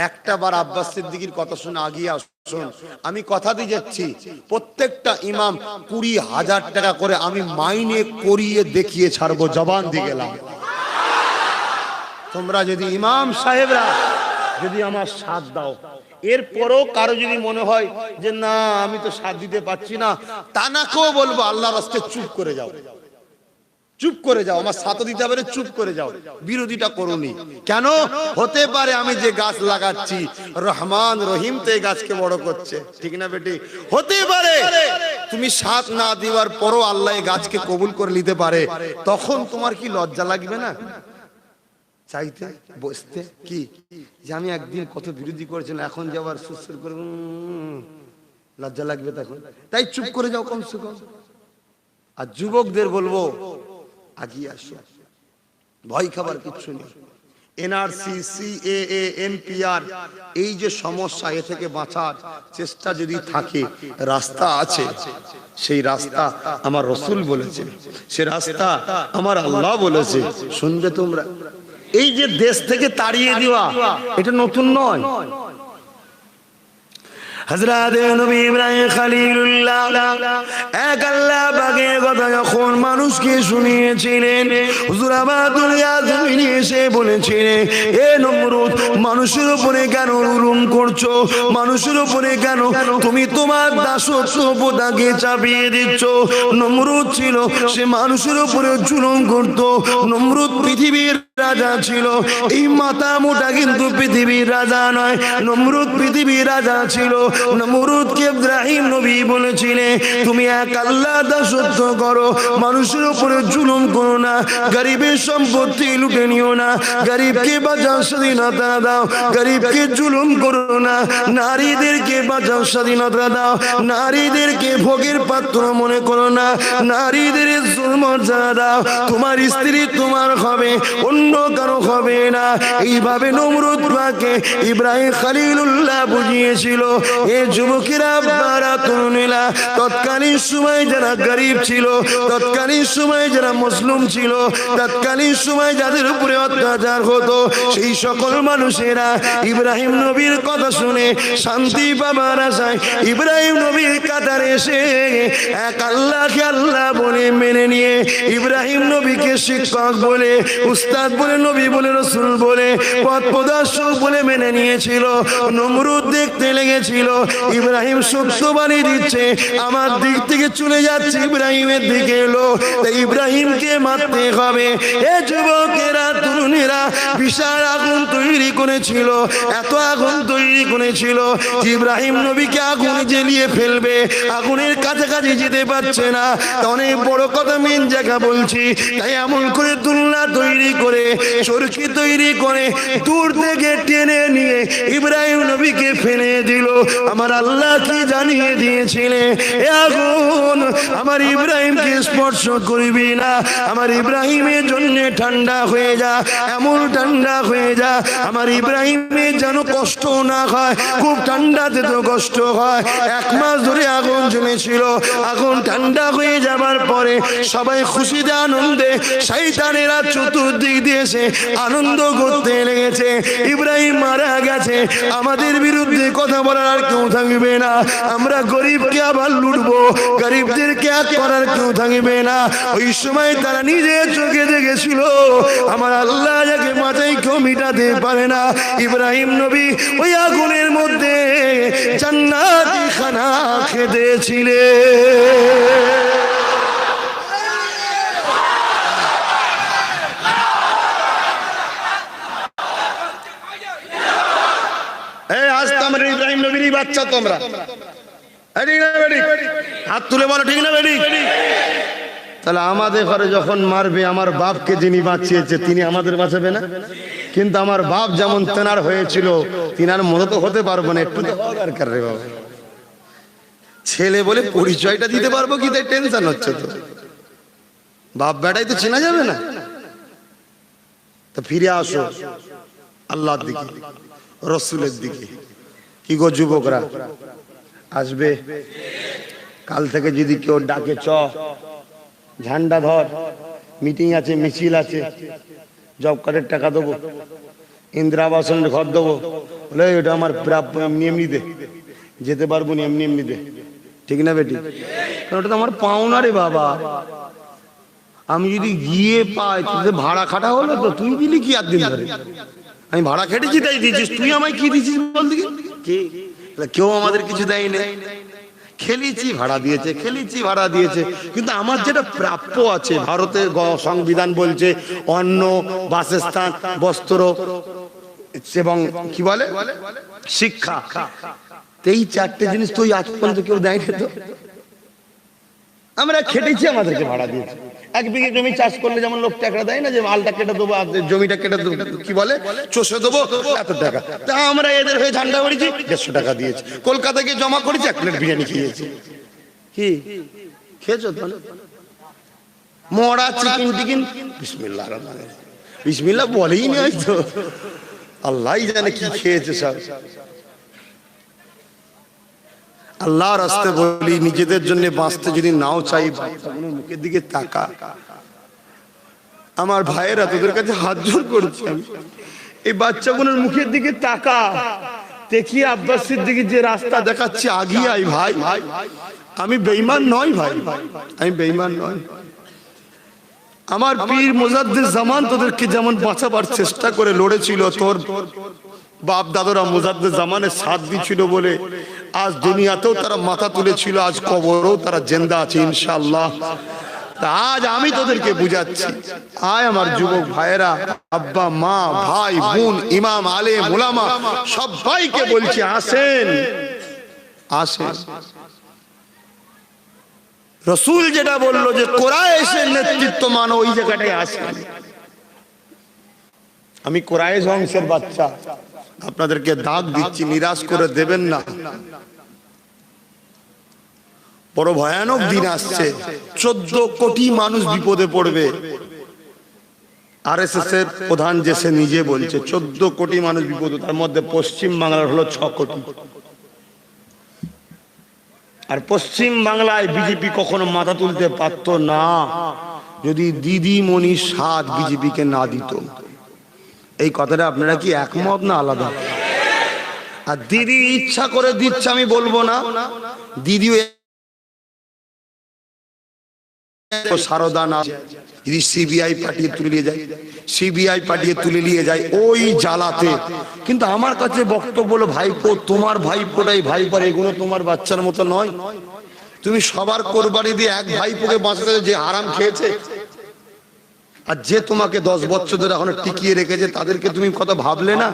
একটা বার আব্বাস সিদ্দিকীর কথা শুনে আগিয়ে আসুন। আমি কথা দিয়ে যাচ্ছি, প্রত্যেকটা ইমাম 20,000 টাকা করে আমি মাইনে করিয়ে দেখিয়ে ছাড়বো, জবান দিয়ে গেলাম। তোমরা যদি ইমাম সাহেবরা যদি আমার সাথ দাও, এরপরও কারো যদি মনে হয় যে না আমি তো সাথ দিতে পারছি না, তা নাকেও বলবো আল্লাহর রাস্তায় চুপ করে যাও, চুপ করে যাও, আমার সাথ দিতে হবে, চুপ করে যাও, বিরোধিতা করুনি। কেন? হতে পারে আমি যে গাছ লাগাচ্ছি রহমান রহিম তো এই গাছকে বড় করছে, ঠিক না বেটি? হতে পারে তুমি সাথ না দেওয়ার পরও আল্লাহ এই গাছকে কবুল করে নিতে পারে, তখন তোমার কি লজ্জা লাগবে না চাইতে বসতে? কি যে আমি একদিন কত বিরোধী করেছিলাম, এখন যে আবার সুসুর করে, লজ্জা লাগবে তখন? তাই চুপ করে যাও কমসে কম। আর যুবকদের বলবো আগিয়ে আসো, ভয় খাবার কিচ্ছু নেই। এনআরসি, সিএএ, এনপিআর, এই যে সমস্যা, এ থেকে বাঁচার চেষ্টা যদি থাকে, রাস্তা আছে। সেই রাস্তা আমার রাসূল বলেছে, সে রাস্তা আমার আল্লাহ বলেছে। শুনবে তোমরা? এই যে দেশ থেকে তাড়িয়ে দেওয়া, এটা নতুন নয়। হযরত নবী ইব্রাহিম খলিলুল্লাহ এক আল্লাহ পাকের কথা যখন মানুষকে শুনিয়েছিলেন, হুজুর আবার দুনিয়া জমিনে এসে বলেছিলেন, এ নমরুদ, মানুষের উপরে কেন জুলুম করছো? মানুষের উপরে কেন তুমি তোমার দাসত্বটাকে চাপিয়ে দিচ্ছ? নমরুদ ছিল, সে মানুষের উপরে জুলুম করত। নমরুদ পৃথিবীর রাজা ছিল, এই মাথা মোটা কিন্তু পৃথিবীর রাজা নয়। নমরুদ পৃথিবীর রাজা ছিল। নমরুদকে ইব্রাহিম নবী বলেছিলেন, তুমি এক আল্লাহ দাসত্ব করো, মানুষের উপরে জুলুম করো না, গরিবের সম্পত্তি লুটে নিও না, গরিবকে বাঁচাও, স্বাধীনতা দাও, গরিবকে জুলুম করো না, নারীদেরকে বাঁচাও, স্বাধীনতা দাও, নারীদেরকে ভোগের পাত্র মনে করো না, নারীদের মর্যাদা দাও, তোমার স্ত্রী তোমার হবে, অন্য কারো হবে না। এইভাবে নমরুদ পাকে ইব্রাহিম খলিলুল্লাহ বুঝিয়েছিল। এ যুবকেরা, বারা তরুণীরা, তৎকালীন সময় যারা গরিব ছিল, তৎকালীন সময় যারা মুসলিম ছিল, তৎকালীন সময় যাদের উপরে অত্যাচার হতো, সেই সকল মানুষেরা ইব্রাহিম নবীর কথা শুনে শান্তি পাবার আশায় ইব্রাহিম নবীর কাতারে এসে এক আল্লাহকে আল্লাহ বলে মেনে নিয়ে ইব্রাহিম নবীকে শিক্ষক বলে, উস্তাদ বলে, নবী বলে, রসুল বলে, পথ প্রদর্শক বলে মেনে নিয়েছিল। নমরুদ দেখতে লেগেছিল ইব্রাহিম সত্যবাণী দিচ্ছে, আমার দিক থেকে চলে যাচ্ছে, ইব্রাহিমের দিকে এলো, তাই ইব্রাহিমকে মারতে হবে। এ যুবকেরা, তরুণেরা, বিশাল আগুন তৈরি করেছিল, এত আগুন তৈরি করেছিল ইব্রাহিম নবীকে আগুন জ্বালিয়ে ফেলবে, আগুনের কাছাকাছি যেতে পারছে না। অনেক বড় কথা মেন জায়গা বলছি, তাই এমন করে দুলনা তৈরি করে, চরকি তৈরি করে, দূর থেকে টেনে নিয়ে ইব্রাহিম নবীকে ফেলে দিল। আমার আল্লাহ কি জানিয়ে দিয়েছিলেন, এ আগুন আমার ইব্রাহিমকে স্পর্শ করবি না, আমার ইব্রাহিমের জন্য ঠান্ডা হয়ে যা, এমন ঠান্ডা হয়ে যা আমার ইব্রাহিমের যেন কষ্ট না হয়। খুব ঠান্ডাতে তো কষ্ট হয়, 1 মাস ধরে আগুন জ্বলেছিল। আগুন ঠান্ডা হয়ে যাবার পরে সবাই খুশিতে আনন্দে, শয়তানেরা চতুর্দিক দিয়ে এসে আনন্দ করতে লেগেছে। ইব্রাহিম মারা গেছে, আমাদের বিরুদ্ধে কথা বলার আর কেউ থাকবে না, আমরা গরিবকে আবার লুটবো, গরিবদেরকে এক করার কেউ থাকবে না। ওই সময় তারা নিজের চোখে দেখেছিল আমার আল্লাহ যাকে মাথায় কেউ মিটাতে পারে না। ইব্রাহিম নবী ওই আগুনের মধ্যে জান্নাতি খানা খেতেছিলেন। ইব্রাহিম নবীর বাচ্চা তোমরা, হাত তুলে বলো ঠিক না বেটি? তাহলে আমাদের ঘরে যখন মারবে, আমার বাপকে যিনি বাঁচিয়েছে তিনি আমাদের বাঁচাবে না? কিন্তু আমার বাপ যেমন তেনার হয়েছিল, তিনার মতো তো হতে পারবো না, একটু তো হওয়া দরকার রে বাবা। ছেলে বলে পরিচয়টা দিতে পারবো কি, তাই টেনশন হচ্ছে। তো বাপ বেটাই তো চেনা যাবে না। তো ফিরে আসো আল্লাহর দিকে, রসুলের দিকে। কি গো যুবকরা, আসবে? কাল থেকে যদি কেউ ডাকে চ ঝান্ডা ধর, মিটিং আছে, মিছিল আছে, জব কার্ডের টাকা দেবো, ইন্দিরা আবাসনের ঘর দেবো, বলে ওটা আমার প্রাপ্য, এমনি এমনি দে, যেতে পারবো না, এমনি এমনি দে, ঠিক না বেটি? কারণ ওটা তো আমার পাওনা রে বাবা। আমি যদি গিয়ে পাই, ভাড়া খাটা হলো তো, তুই দিলি কি আর দিন ধরে? আমি ভাড়া খেটেছি তাই দিয়েছিস, তুই আমায় কি দিয়েছিস বল দেখি? কেউ আমাদের কিছু দেয়নি, খেলেছি ভাড়া দিয়েছে, খেলেছি ভাড়া দিয়েছে, কিন্তু আমার যেটা প্রাপ্য আছে, ভারতের সংবিধান বলছে অন্ন, বাসস্থান, বস্ত্র এবং কি বলে শিক্ষা, এই 4টে জিনিস তো আজ পর্যন্ত কেউ দেয়নি। তো আমরা খেটেছি, আমাদেরকে ভাড়া দিয়েছে। 1 বিঘে জমি চাষ করলে যেমন লোক টাকা দেয় না, যে মালটা কেটে দেবো, জমিটা কেটে দেবো, কি বলে চষে দেবো, এত টাকা। তা আমরা এদের হয়ে ঝান্ডা করেছি, 150 টাকা দিয়েছি। কলকাতায় গিয়ে জমা করেছি, 1 প্লেট বিরিয়ানি খেয়েছি। কি খেয়েছো? তো মরা চিকেন টিকেন, বিসমিল্লাহ বিসমিল্লাহ বলেই নি, হয়তো আল্লাহ জানে কি খেয়েছে সব। আল্লাহর রাস্তে বলি, নিজেদের জন্য বাঁচতে যদি নাও চাই, বাচ্চাগুলোর মুখের দিকে তাকা। আমার ভাইয়েরা, তোদের কাছে হাত জোর করছি, এই বাচ্চাগুলোর মুখের দিকে তাকা, দেখি আব্বাস সিদ্দিকী যে রাস্তা দেখাচ্ছে, আগিয়ে আই ভাই। আমি বেঈমান নই ভাই, আমি বেঈমান নই। আমার পীর মুজাদ্দিদ জামান তোদেরকে যেমন বাঁচাবার চেষ্টা করে লড়েছিল, তোর বাপ দাদরা মুজাদ্দিদ জামানের সাথ দিয়েছিল বলে আজ দুনিয়াতেও তারা মাথা তুলেছিল, আজ কবরেও তারা জিন্দা আছে ইনশাআল্লাহ। আজ আমি তোদেরকে বুঝাচ্ছি, আয় আমার যুবক ভাইয়েরা, আব্বা মা ভাই বোন, ইমাম আলেম উলামা সবাইকে বলছি, আসেন আসেন। রসুল যেটা বললো যে কুরাইশের নেতৃত্ব মানো, ওই জায়গাটায় আসেন। আমি কুরাইশ বংশের বাচ্চা, আপনাদেরকে দাগ দিচ্ছি, নিরাশ করে দেবেন না। বড় ভয়ানক দিন আসছে, 14 কোটি মানুষ বিপদে পড়বে। আরএসএস এর প্রধান যে সে নিজে বলছে 14 কোটি মানুষ বিপদে, তার মধ্যে পশ্চিম বাংলার হলো 6 কোটি। আর পশ্চিম বাংলায় বিজেপি কখনো মাথা তুলতে পারতো না যদি দিদিমণি সাথ বিজেপিকে না দিত। এই কথাটা আপনারা কি একমত না আলাদা? আর দিদি ইচ্ছা করে দিচ্ছে আমি বলবো না, দিদিও সারদা না, যদি সিবিআই পাঠিয়ে তুলে নিয়ে যায়, সিবিআই পাঠিয়ে তুলে নিয়ে যায় ওই জ্বালাতে। কিন্তু আমার কাছে বক্তব্য হলো, ভাইপো তোমার ভাইপোটাই ভাইপার, এগুলো তোমার বাচ্চার মতো নয়। তুমি সবার কোরবানি দিয়ে এক ভাইপোকে বাঁচাতে, যে হারাম খেয়েছে আর যে তোমাকে 10 বছর ধরে এখন টিকিয়ে রেখেছে, তাদেরকে তুমি কথা ভাবলে না?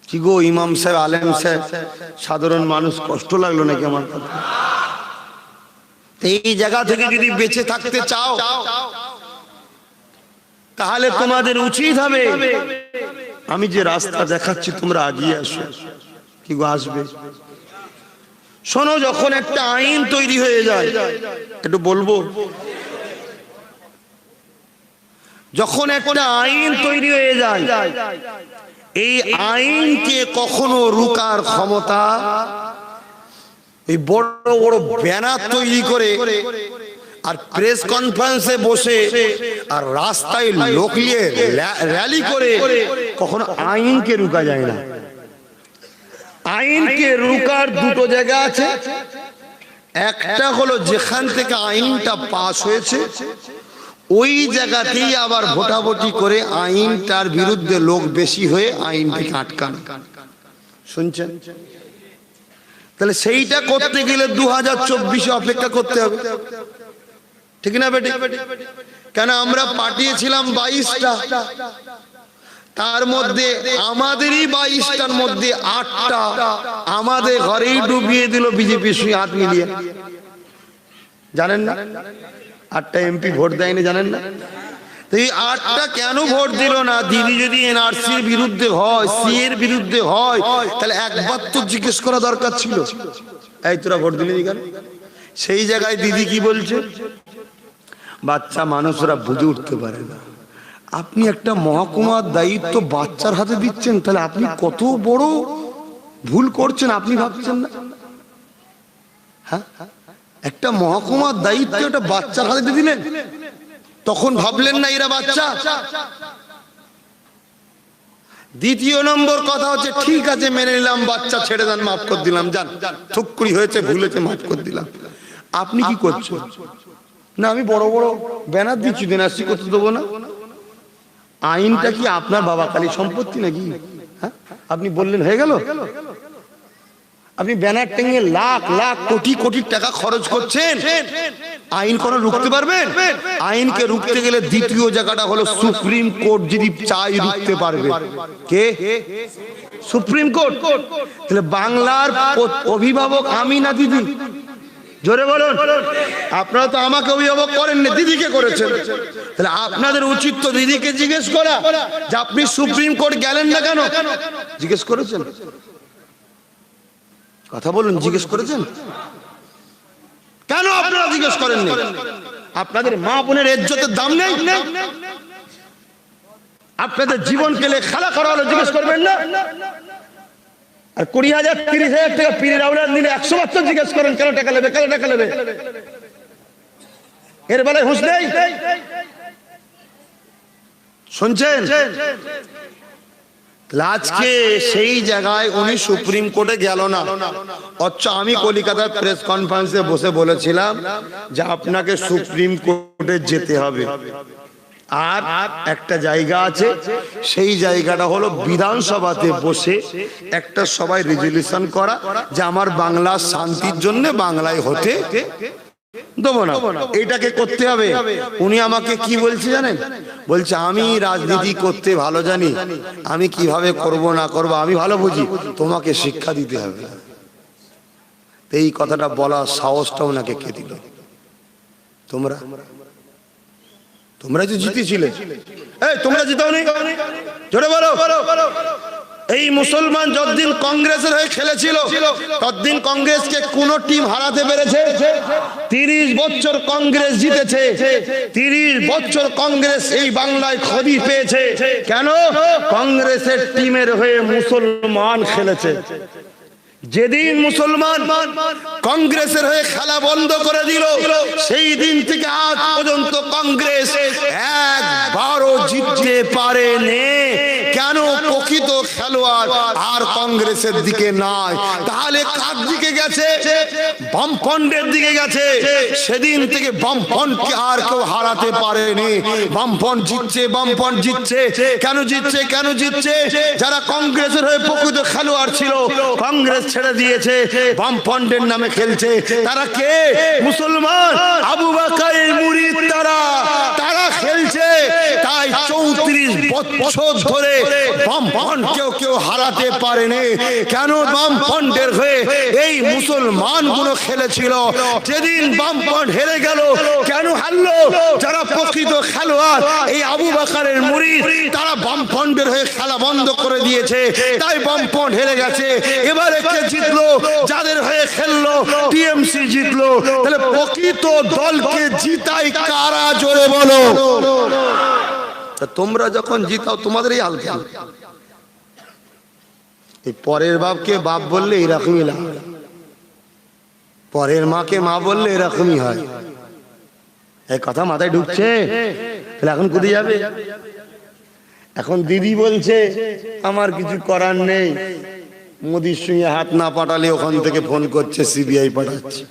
কি গো ইমাম সাহেব, আলেম সাহেব, সাধারণ মানুষ কষ্ট লাগলো নাকি আমার কথা? এই জায়গা থেকে যদি বেঁচে থাকতে চাও, তাহলে তোমাদের উচিত হবে, আমি যে রাস্তা দেখাচ্ছি তোমরা আগিয়ে আসো। কি গো আসবে? শোনো, যখন একটা আইন তৈরি হয়ে যায়, একটু বলবো, যখন একটা আইন তৈরি হয়ে যায়, এই আইনকে কখনো রুকার ক্ষমতা, এই বড় বড় ব্যানার তৈরি করে আর প্রেস কনফারেন্সে বসে আর রাস্তায় লোক নিয়ে র্যালি করে কখনো আইনকে রুকা যায় না। আইনকে রুকার দুটো জায়গা আছে। একটা হলো যেখান থেকে আইনটা পাস হয়েছে ওই জায়গাতেই আবার ভোটাভুটি করে আইনটার বিরুদ্ধে লোক বেশি হয়ে আইনটাকে আটকান। শুনছেন? তাহলে সেইটা করতে গেলে 2024 অপেক্ষা করতে হবে, ঠিক না বেটি? কেন আমরা পাঠিয়েছিলাম 22টা, তার মধ্যে আমাদেরই 22টার মধ্যে 8টা আমাদের ঘরেই ডুবিয়ে দিল বিজেপি সুই 8 মিলিয়ন। জানেন না? 8টা এমপি ভোট দেয়নি, জানেন না? এই 8টা কেন ভোট দিল না? দিদি যদি এনআরসির বিরুদ্ধে হয়, সি এর বিরুদ্ধে হয়, তাহলে একবার তো জিজ্ঞেস করা দরকার ছিল, এই তোরা ভোট দিলি কেন? সেই জায়গায় দিদি কি বলছে? বাচ্চা মানুষরা বুঝে উঠতে পারে না। আপনি একটা মহকুমার দায়িত্ব বাচ্চার হাতে দিচ্ছেন, তাহলে আপনি কত বড় ভুল করছেন আপনি ভাবছেন না? হ্যাঁ, একটা মহকুমার দায়িত্ব একটা বাচ্চার হাতে দিলেন, তখন ভাবলেন না এরা বাচ্চা? দ্বিতীয় নম্বর কথা হচ্ছে, ঠিক আছে মেনে নিলাম, বাচ্চা ছেড়ে দেন, মাফ করে দিলাম, যান, থুককুড়ি হয়েছে, ভুলেছে, মাফ করে দিলাম। আপনি কি করছেন? না আমি বড় বড় ব্যানার দিচ্ছি, এনআরসি করতে দেবো না। আইনটা কি আপনার বাবা কালী সম্পত্তি নাকি? হ্যাঁ, আপনি বললেন হয়ে গেল। আপনি ব্যানার টেঙে লাখ লাখ কোটি কোটি টাকা খরচ করছেন, আইন কোন রুখতে পারবেন? আইনকে রুখতে গেলে দ্বিতীয় জায়গাটা হলো সুপ্রিম কোর্ট যদি চাই রুখতে পারবে। কে? Supreme court. তাহলে বাংলার অভিভাবক আমি না দিদি? জোরে বলুন। আপনারা তো আমাকে অভিভাবক করেননি, দিদিকে করেছেন। তাহলে আপনাদের উচিত তো দিদিকে জিজ্ঞেস করা যে আপনি সুপ্রিম কোর্ট গেলেন না কেন? জিজ্ঞেস করেছেন? কথা বলুন, জিজ্ঞেস করেছেন? কেন আপনারা জিজ্ঞেস করেননি? আপনাদের মা বোনের ইজ্জতের দাম নেই? আপনাদের জীবনকে খেলা করা হলো, জিজ্ঞেস করবেন না? আর 20,000 30,000 টাকা পীরের আওলাদ নিলে 100 বছর জিজ্ঞেস করেন কেন টাকা নেবে, কেন টাকা নেবে? এর বেলায় হুঁশ নেই? শুনছেন? আজকে সেই জায়গায় উনি সুপ্রিম কোর্টে গেল না, অথচ আমি কলকাতার প্রেস কনফারেন্সে বসে বলেছিলাম যে আপনাকে সুপ্রিম কোর্টে যেতে হবে। আর একটা জায়গা আছে, সেই জায়গাটা হলো বিধানসভাতে বসে একটা সবাই রেজুলেশন করা যে আমার বাংলা শান্তির জন্য বাংলায় হতে দেবো না, এটাকে করতে হবে। উনি আমাকে কি বলছে জানেন? বলছে আমি রাজনীতি করতে ভালো জানি, আমি কিভাবে করব না করব আমি ভালো বুঝি, তোমাকে শিক্ষা দিতে হবে। এই কথাটা বলার সাহসটা ওনাকে কে দিল? তোমরা তোমরা যে জিতেছিলে, এই তোমরা জিতাওনি? জোরে বলো। এই মুসলমান যতদিন কংগ্রেসের হয়ে খেলেছিল ততদিন কংগ্রেসকে কোন টিম হারাতে পেরেছে? 30 বছর কংগ্রেস জিতেছে, 30 বছর কংগ্রেস এই বাংলায় খবি পেয়েছে। কেন? কংগ্রেসের টিমের হয়ে মুসলমান খেলেছে। যেদিন মুসলমান কংগ্রেসের হয়ে খেলা বন্ধ করে দিল, সেই দিন থেকে আজ পর্যন্ত কংগ্রেস একবারও জিততে পারেনি। কেন? প্রকৃত খেলোয়াড় আর কংগ্রেস কংগ্রেসের দিকে নাই, তাহলে কার দিকে গেছে? বামফ্রন্টের দিকে গেছে। সেদিন থেকে বামফ্রন্টকে আর কেউ হারাতে পারেনি। বামফ্রন্ট জিতছে, বামফ্রন্ট জিতছে। কেন জিতছে? কেন জিতছে? যারা কংগ্রেসের হয়ে প্রকৃত খেলোয়াড় ছিল, কংগ্রেস ছেড়ে দিয়েছে, বামফ্রন্টের নামে খেলছে। তারা কে? মুসলমান, আবু বকরের মুরিদ। তারা খেলছে। তাই 34 বছর ধরে বামফ্রন্টকেও কেউ হারাতে পারেনি। কেন? বামফ্রন্টের হয়ে এই মুসলমান গুলো খেলেছিল। যেদিন বামফ্রন্ট হেরে গেল, কেন হারলো? যারা প্রকৃত খেলোয়াড়, এই আবু বকরের মুরিদ, তারা বামফ্রন্টের হয়ে খেলা বন্ধ করে দিয়েছে। তাই বামফ্রন্ট হেরে গেছে। এবারে কে জিতলো? যাদের হয়ে খেললো, টিএমসি জিতলো। তাহলে প্রকৃত দলকে জিতাই কারা? জোরে বলো। তোমরা যখন জিতাও তোমাদের এই হালকা। এই পরের বাপকে বাপ বললে এরকমই লাগে, পরের মাকে মা বললে এরকমই হয়। এই কথা মাথায় ঢুকছে? তাহলে এখন কোথায় যাবে? এখন দিদি বলছে আমার কিছু করার নেই, মোদির সঙ্গে হাত না পাঠালে ওখান থেকে ফোন করছে সিবিআই পাঠাচ্ছে,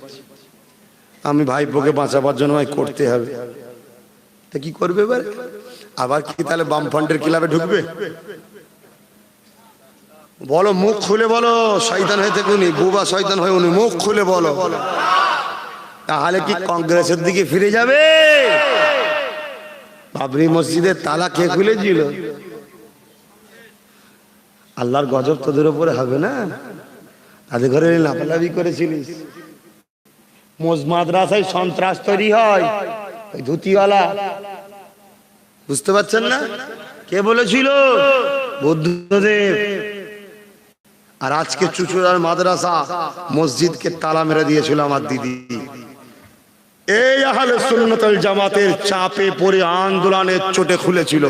আমি ভাইপোকে বাঁচাবার জন্য করতে হবে। তা কি করবে এবার? আবার কি তাহলে বামফ্রন্টের ক্লাবে ঢুকবে? বলো, মুখ খুলে বলো। শয়তান হয়ে থেকুনি, বুবা শয়তান হয়ে উনি, মুখ খুলে বলো। তাহলে কি কংগ্রেসের দিকে ফিরে যাবে? বাবরি মসজিদের তালা কে খুলেছিল? আল্লাহর গজব তোদের উপরে হবে না? তাদের ঘরে লাফালাফি করেছিলিস। মাদ্রাসায় সন্ত্রাস তৈরি হয়, ওই ধুতিওয়ালা। বুঝতে পারছেন না? কে বলেছিল? বুদ্ধদেব। আর আজকে চুচুড়ার মাদ্রাসা মসজিদকে তালা মেরে দিয়েছিল আমার দিদি। এই আহলে সুন্নাত ওয়াল জামাতের চাপে পড়ে আন্দোলনের চোটে খুলেছিল,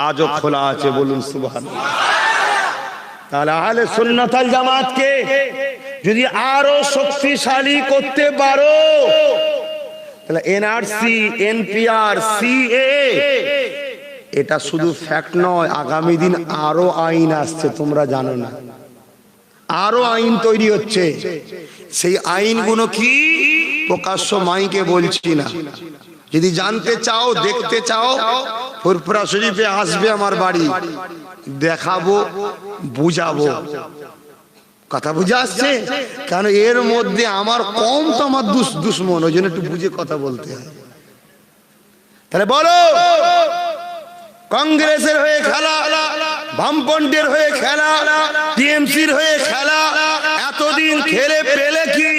আজও খোলা আছে। বলুন সুবহানাল্লাহ। তাহলে আহলে সুন্নাত ওয়াল জামাতকে যদি আরো শক্তিশালী করতে পারো, তাহলে এনআরসি, এনপিআর, সিএ, এটা শুধু ফ্যাক্ট নয়, আগামী দিন আরো আইন আসছে, তোমরা জানো না। আরো আইন তৈরি হচ্ছে। সেই আইনগুলো কি প্রকাশ্য মাইকে বলছি না। যদি জানতে চাও, দেখতে চাও, ফুরফুরা শরীফে আসবে আমার বাড়ি, দেখাবো, বুঝাবো। কথা বুঝে আসছে? কারণ এর মধ্যে আমার কম তো আমার দুশ্মন, ওই জন্য একটু বুঝে কথা বলতে হয়। তাহলে বলো, কংগ্রেসের হয়ে খেলা, বামফ্রন্টের হয়ে খেলা, টিএমসির হয়ে খেলা, এতদিন খেলে পেলে কি?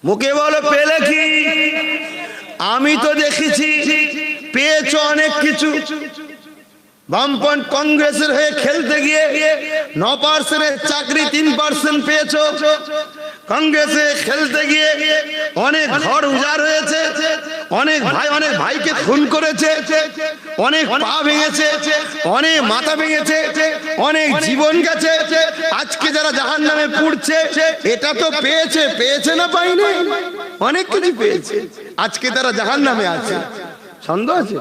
মুখে বলো পেলে কি? আমি তো দেখেছি পেয়েছো অনেক কিছু। বামফ্রন্ট কংগ্রেসের হয়ে খেলতে গিয়ে 9% চাকরি 3% পেয়েছো। কংগ্রেসে খেলতে গিয়ে অনেক ঘর উজাড় হয়েছে, অনেক ভাইকে খুন করেছে, অনেক পা ভেঙেছে, অনেক মাথা ভেঙেছে, অনেক জীবন গেছে। আজকে যারা জাহান্নামে পুড়ছে, এটা তো পেয়েছে না পাইনি? অনেক কিছু পেয়েছে। আজকে তারা জাহান্নামে আছে, সন্দেহ আছে?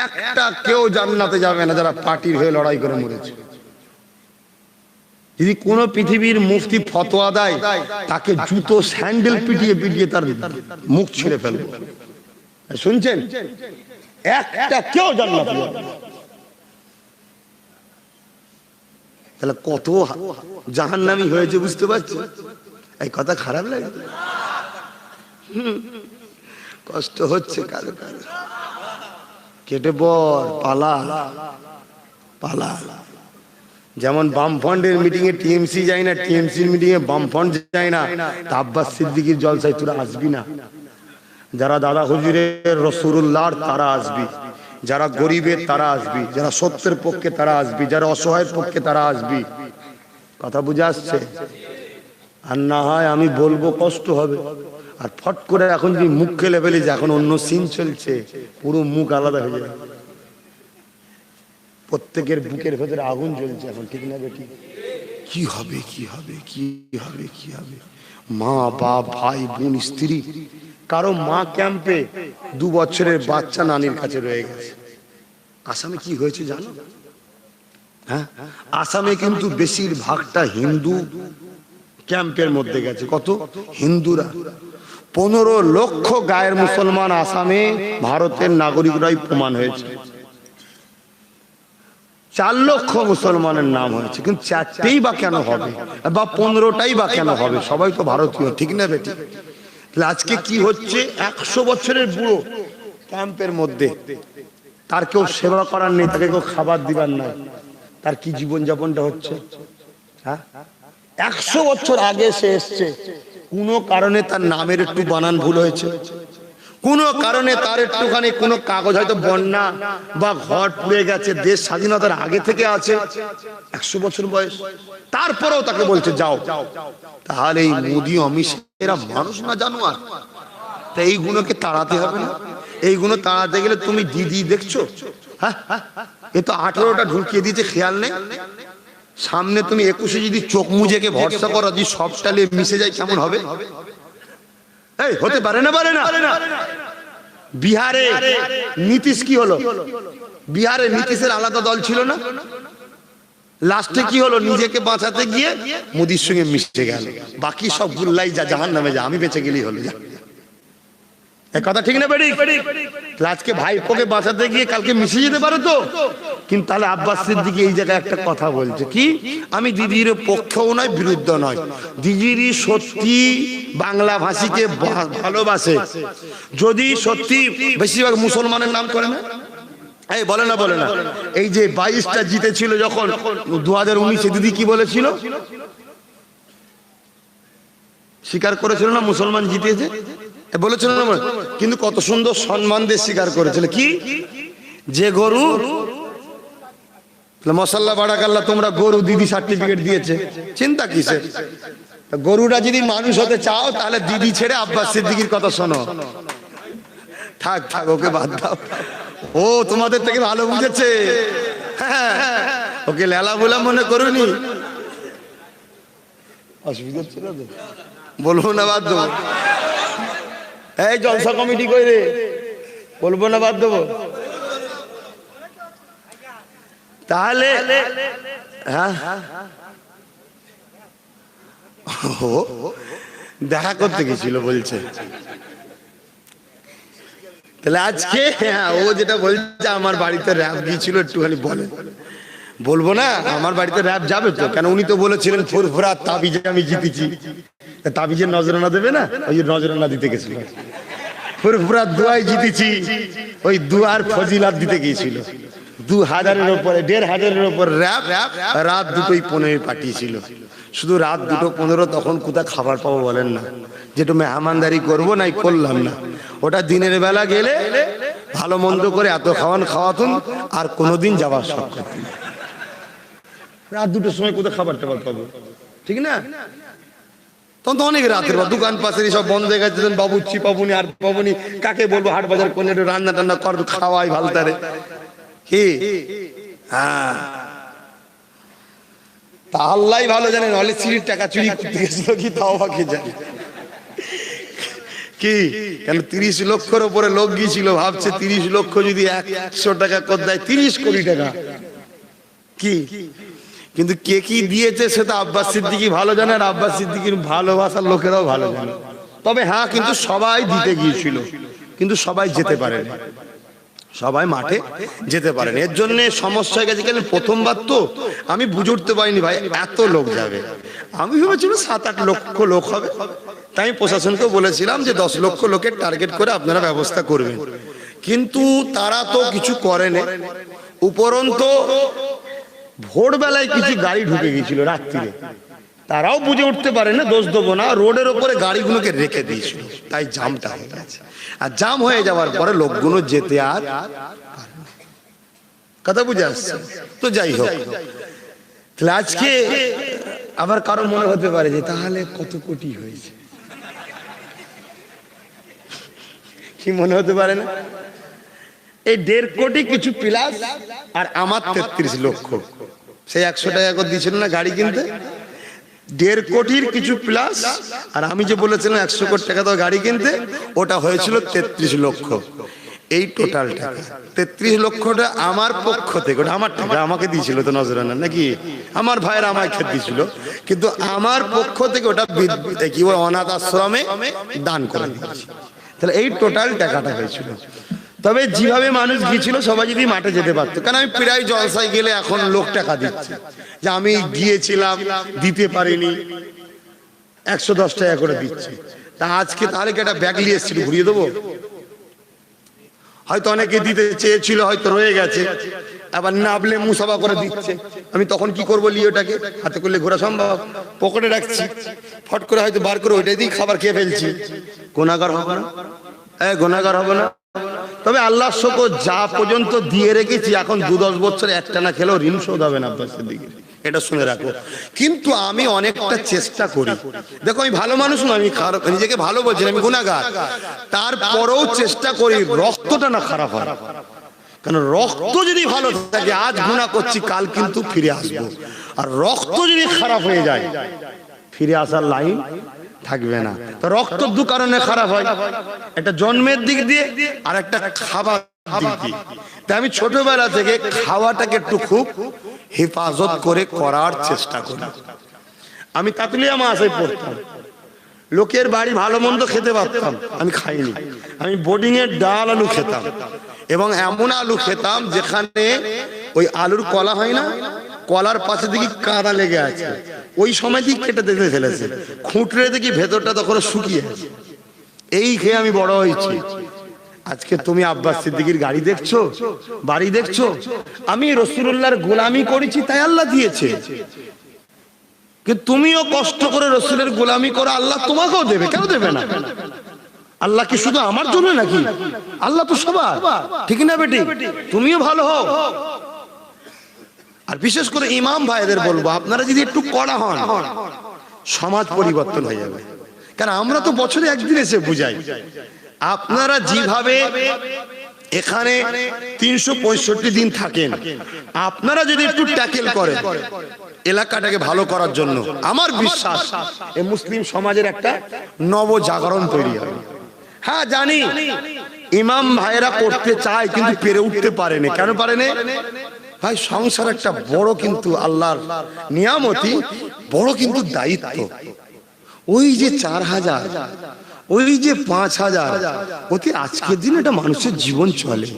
একটা কেউ জান্নাতে যাবে না যারা পার্টির হয়ে লড়াই করে মরেছে। যদি কোন পৃথিবীর মুফতি ফতোয়া দেয়, তাকে জুতো স্যান্ডেল পিটিয়ে তার মুখ ছিঁড়ে ফেলবে। শুনছেন? একটা কেউ জান্নাতে যাবে না। তাহলে কত জাহান্নামী হয়েছে বুঝতে পারছি? এই কথা খারাপ লাগে? কষ্ট হচ্ছে কারো কারো। কেটে পর, পালা পালা। যেমন বামফ্রন্টের মিটিং এ টিএমসি যায় না, টিএমসির মিটিং এ বামফ্রন্ট যায় না, তা আব্বাস সিদ্দিকীর জলসায় তোরা আসবি না। যারা দাদা হুজুরের রাসূলুল্লাহর তারা আসবি, যারা গরিবের তারা আসবি, যারা সত্যের পক্ষে তারা আসবি, যারা অসহায়ের পক্ষে তারা আসবি। কথা বুঝে আসছে? আর না হয় আমি বলবো কষ্ট হবে। আর ফট করে এখন যদি মুখ খেলে ফেলি যে এখন অন্য সিন চলছে, পুরো মুখ আলাদা হয়ে যাবে। প্রত্যেকের বুকের ভেতরে আগুন জ্বলছে এখন, ঠিক না বেটি? কি হবে, কি হবে, কি হবে, কি হবে? মা, বাপ, ভাই, বোন, স্ত্রী, কারো মা ক্যাম্পে 2 বছরের বাচ্চা নানির কাছে রয়ে গেছে। আসামে কি হয়েছে জানো? হ্যাঁ, আসামে কিন্তু বেশিরভাগটা হিন্দু ক্যাম্পের মধ্যে গেছে। কত হিন্দুরা? 15 লক্ষ গায়ের মুসলমান আসামে ভারতের নাগরিকরাই প্রমাণ হয়েছে। 4 লক্ষ মুসলমানের নাম হয়েছে, কিন্তু 4টেই বা কেন হবে, বা 15টাই বা কেন হবে? সবাই তো ভারতীয়, ঠিক না বেটি? আজকে কি হচ্ছে, 100 বছরের বুড়ো ক্যাম্পের মধ্যে, তার কেউ সেবা করার নেই, তাকে কেউ খাবার দিবার নাই, তার কি জীবন যাপনটা হচ্ছে? হ্যাঁ, 100 বছর আগে সে এসছে, কোনো কারণে তার নামের একটু বানান ভুল হয়েছে, কোনো কারণে তার একটুখানি কোনো কাগজ হয়তো বন্যা বা ঘর পুড়ে গেছে, দেশ স্বাধীনতার আগে থেকে আছে, 100 বছর বয়স, তারপরেও তাকে বলছে যাও। তাহলে এই মোদি অমিত এরা মানুষ না জানোয়ার? তা এইগুলোকে তাড়াতে হবে না? এইগুলো তাড়াতে গেলে তুমি দিদি দেখছো? হ্যাঁ, এ তো 18টা ঢুকিয়ে দিয়েছে, খেয়াল নেই। সামনে তুমি 21-এ যদি চোখ মুজেকে ভরসা করো, যদি সবটা মিশে যায়, কেমন হবে? এই হতে পারে না, পারে না। বিহারে নীতিশ কি হলো? বিহারে নীতিশের আলাদা দল ছিল না? লাস্টে কি হলো? নিজেকে বাঁচাতে গিয়ে মোদির সঙ্গে মিশে গেল। বাকি সব গুল্লাই যা, জাহান্নামে যা, আমি বেঁচে গেলেই হলো। কথা ঠিক না বেড়ি? আজকে ভাইপোকে বাঁচাতে গিয়ে কালকে মিশে যেতে পারে তো। কিন্তু তাহলে আব্বাস সিদ্দিকী এই জায়গায় একটা কথা বলছে কি, আমি দিদির পক্ষেও নয়, বিরুদ্ধ নয়, দিদিরই সত্যি বাংলা ভাষীকে ভালোবাসে। যদি সত্যি বেশিরভাগ মুসলমানের নাম করে না, এই বলে না, বলে না, এই যে 22টা জিতেছিল যখন 2019-এ, দিদি কি বলেছিল? স্বীকার করেছিল না মুসলমান জিতেছে, বলেছিল না? কিন্তু কত সুন্দর সম্মান দিয়ে স্বীকার করেছিল কি, যে গরু মশাল্লা বাড়াকাল্লা, তোমরা গরু, দিদি সার্টিফিকেট দিয়েছে, চিন্তা কিসে? গরুটা যদি মানুষ হতে চাও, তাহলে দিদি ছেড়ে আব্বাস সিদ্দিকীর কথা শোনো। থাক থাক, ওকে বাদ দাও, ও তোমাদের থেকে ভালো বুঝেছে, ওকে লেলা বলে মনে করুনি। অসুবিধা ছিল তো, বলবো না, বাদ দেবো। এই জলসা কমিটি কই রে, বলবো না, বাদ দেবো। তাহলে হ্যাঁ, দেখা করতে গেছিল বলছে। তাহলে আজকে ও যেটা বলছে, আমার বাড়িতে র‍্যাব গিয়েছিল, একটুখানি বলে। বলবো না, আমার বাড়িতে র‍্যাব যাবে তো, কেন উনি তো বলেছিলেন ফুরফুরা তাবিজে আমি জিতেছি, তাবিজের নজরানা দেবে না, ওই নজরানা দিতে গেছিল। ফুরফুরা দোয়ায় জিতেছি, ওই দুয়ার ফজিলাত দিতে গিয়েছিল। 2000-এর উপরে, 1500-এর উপর র‍্যাব রাত 2:15 পাঠিয়েছিল। শুধু রাত 2:15, তখন কোথায় খাবার পাবো বলেন না, যেটু মেহমানদারি করবো, নাই করলাম না। ওটা দিনের বেলা গেলে ভালো মন্দ করে এত খাওয়াতুন, আর কোনোদিন যাওয়ার শখ করতেন। রাত 2টোর সময় কোথায় খাবার টাবার পাবো, ঠিক না? তখন তো অনেক রাতের, দোকান পাশের সব বন্ধ হয়ে গেছে, বাবুচ্ছি পাবুনি, আর পাবুনি, কাকে বলবো হাট বাজার করলে একটু রান্না টান্না কর, খাওয়াই ভালো তারে কি? হ্যাঁ, তা আল্লাহ ভালো জানেন, হলে চুরির টাকা চুরি করতে গেছিল কি, তাও বাকি জানে কি। কেন 30 লক্ষের উপরে লোক গিয়েছিল, ভাবছে 30 লক্ষ যদি 100 টাকা কর দেয়, 30 কোটি টাকা কি। কিন্তু কে কি দিয়েছে সেটা আব্বাস সিদ্দিকী ভালো জানে, আর আব্বাস সিদ্দিকীর ভালোবাসার লোকেরাও ভালো জানে। তবে হ্যাঁ, কিন্তু সবাই দিতে গিয়েছিল, কিন্তু সবাই যেতে পারেনি, সবাই মাঠে যেতে পারেন। এর জন্য সমস্যা হয়ে গেছে। কেন প্রথমবার তো আমি বুঝে উঠতে পারিনি ভাই এত লোক যাবে। আমি ভেবেছিলাম 7-8 লক্ষ লোক হবে, তাই প্রশাসনকে বলেছিলাম যে 10 লক্ষ লোকের টার্গেট করে আপনারা ব্যবস্থা করবেন। কিন্তু তারা তো কিছু করেনি। উপরন্তু ভোরবেলায় কিছু গাড়ি ঢুকে গিয়েছিল রাত্রিরে, তারাও বুঝে উঠতে পারে না, দোষ দেবো না, রোডের ওপরে গাড়িগুলোকে রেখে দিয়েছিল, তাই জামটা হয়ে গেছে। আর জাম হয়ে যাওয়ার পরে লোকগুলো যেতে আর কথা বুঝে আসছে। তো যাই হোক, তাহলে আজকে আবার কারো মনে হতে পারে যে তাহলে কত কোটি হয়েছে, কি মনে হতে পারে না? এই 1.5 কোটি কিছু প্লাস, আর আমার 33 লক্ষ। সেই 100 টাকা করে দিয়েছিল না গাড়ি কিনতে, 1.5 কোটির কিছু প্লাস, আর আমি যে বলেছিলাম 100 কোটি টাকা দাও গাড়ি কিনতে, ওটা হয়েছিল 33 লক্ষ। এই টোটাল টাকা 33 লক্ষটা আমার পক্ষ থেকে, ওটা আমার টাকা, আমাকে দিয়েছিল তো নজরানা নাকি, আমার ভাইয়ের আমায় খেতে দিয়েছিল, কিন্তু আমার পক্ষ থেকে ওটা কি অনাথ আশ্রমে দান করে দিয়েছি। তাহলে এই টোটাল টাকাটা হয়েছিল। তবে যেভাবে মানুষ গিয়েছিল সবাই যদি মাঠে যেতে পারতো, কারণ আমি প্রায় জলসায় গেলে এখন লোক টাকা দিচ্ছে, যে আমি গিয়েছিলাম দিতে পারিনি 110 টাকা করে দিচ্ছে। তা আজকে তাহলে কি একটা ব্যাগ নিয়ে এসেছিল ঘুরিয়ে দেবো? হয়তো অনেকে দিতে চেয়েছিল, হয়তো রয়ে গেছে, আবার নাবলে মুসাফা করে দিচ্ছে। আমি তখন কি করবো? নিয়ে ওটাকে হাতে করলে ঘোরা সম্ভব, পকেটে রাখছি, ফট করে হয়তো বার করে ওইটাই দিয়ে খাবার খেয়ে ফেলছি। গুনাহগার হবে না? গুনাহগার হবে না? তবে আল্লাহ শুকর যা পর্যন্ত দিয়ে রেখেছি, এখন 2-10 বছর একটা না খেলেও ঋণ শোধ হবে না আব্বাসের দিকে, এটা শুনে রাখো। কিন্তু আমি অনেকটা চেষ্টা করি, দেখো আমি ভালো মানুষ না, আমি খারাপ, নিজেকে ভালো বলছি, আমি গুনাহগার, তারপরেও চেষ্টা করি রক্তটা না খারাপ হয়। কারণ রক্ত যদি ভালো থাকে, আজ গুনাহ করছি কাল কিন্তু ফিরে আসবো, আর রক্ত যদি খারাপ হয়ে যায় ফিরে আসার লাইন থাকবে না। তো রক্ত দু কারণে খারাপ হয়, একটা জন্মের দিক দিয়ে আর একটা খাবার দিক দিয়ে। তাই আমি ছোটবেলা থেকে খাওয়াটাকে একটু খুব হেফাজত করে করার চেষ্টা করি। আমি তাতলিয়া মাসায় পড়তাম, লোকের বাড়ি ভালো মন্দ খেতে পারতাম, আমি খাইনি। আমি বোর্ডিং এর ডাল আলু খেতাম, এবং এমন আলু খেতাম যেখানে ওই আলুর কলা হয় না, কলার পাশে দেখি কাদা লেগে আছে, ওই সময় দিক কেটে দেখে ফেলেছে, খুঁটরে দেখি ভেতরটা তখন শুকিয়ে আছে। এই খেয়ে আমি বড় হয়েছি। আজকে তুমি আব্বাস সিদ্দিকীর গাড়ি দেখছো, বাড়ি দেখছো, আমি রাসূলুল্লাহর গোলামি করেছি তাই আল্লাহ দিয়েছে। কিন্তু তুমিও কষ্ট করে রাসূলের গোলামি করো, আল্লাহ তোমাকেও দেবে, কেন দেবে না? আল্লাহ কি শুধু আমার জন্য নাকি? আল্লাহ তো সবার, ঠিক না বেটি? তুমিও ভালো হও। আর বিশেষ করে ইমাম ভাইদের বলবো, আপনারা যদি একটু কড়া হন, সমাজ পরিবর্তন হয়ে যাবে। কারণ আমরা তো বছরে একদিন এসে বুঝাই, আপনারা যেভাবে এখানে 365 দিন থাকেন, আপনারা যদি একটু ট্যাকেল করেন এলাকাটাকে ভালো করার জন্য, আমার বিশ্বাস এই মুসলিম সমাজের একটা নবজাগরণ তৈরি হবে। হ্যাঁ জানি ইমাম ভাইরা করতে চায় কিন্তু পেরে উঠতে পারেনি। কেন পারেনি? ভাই সংসার একটা বড় কিন্তু আল্লাহর নিয়ামতি, বড় কিন্তু দায়িত্ব। ওই যে 4000, ওই যে 5000, ওতে আজকের দিনে একটা মানুষের জীবন চলে,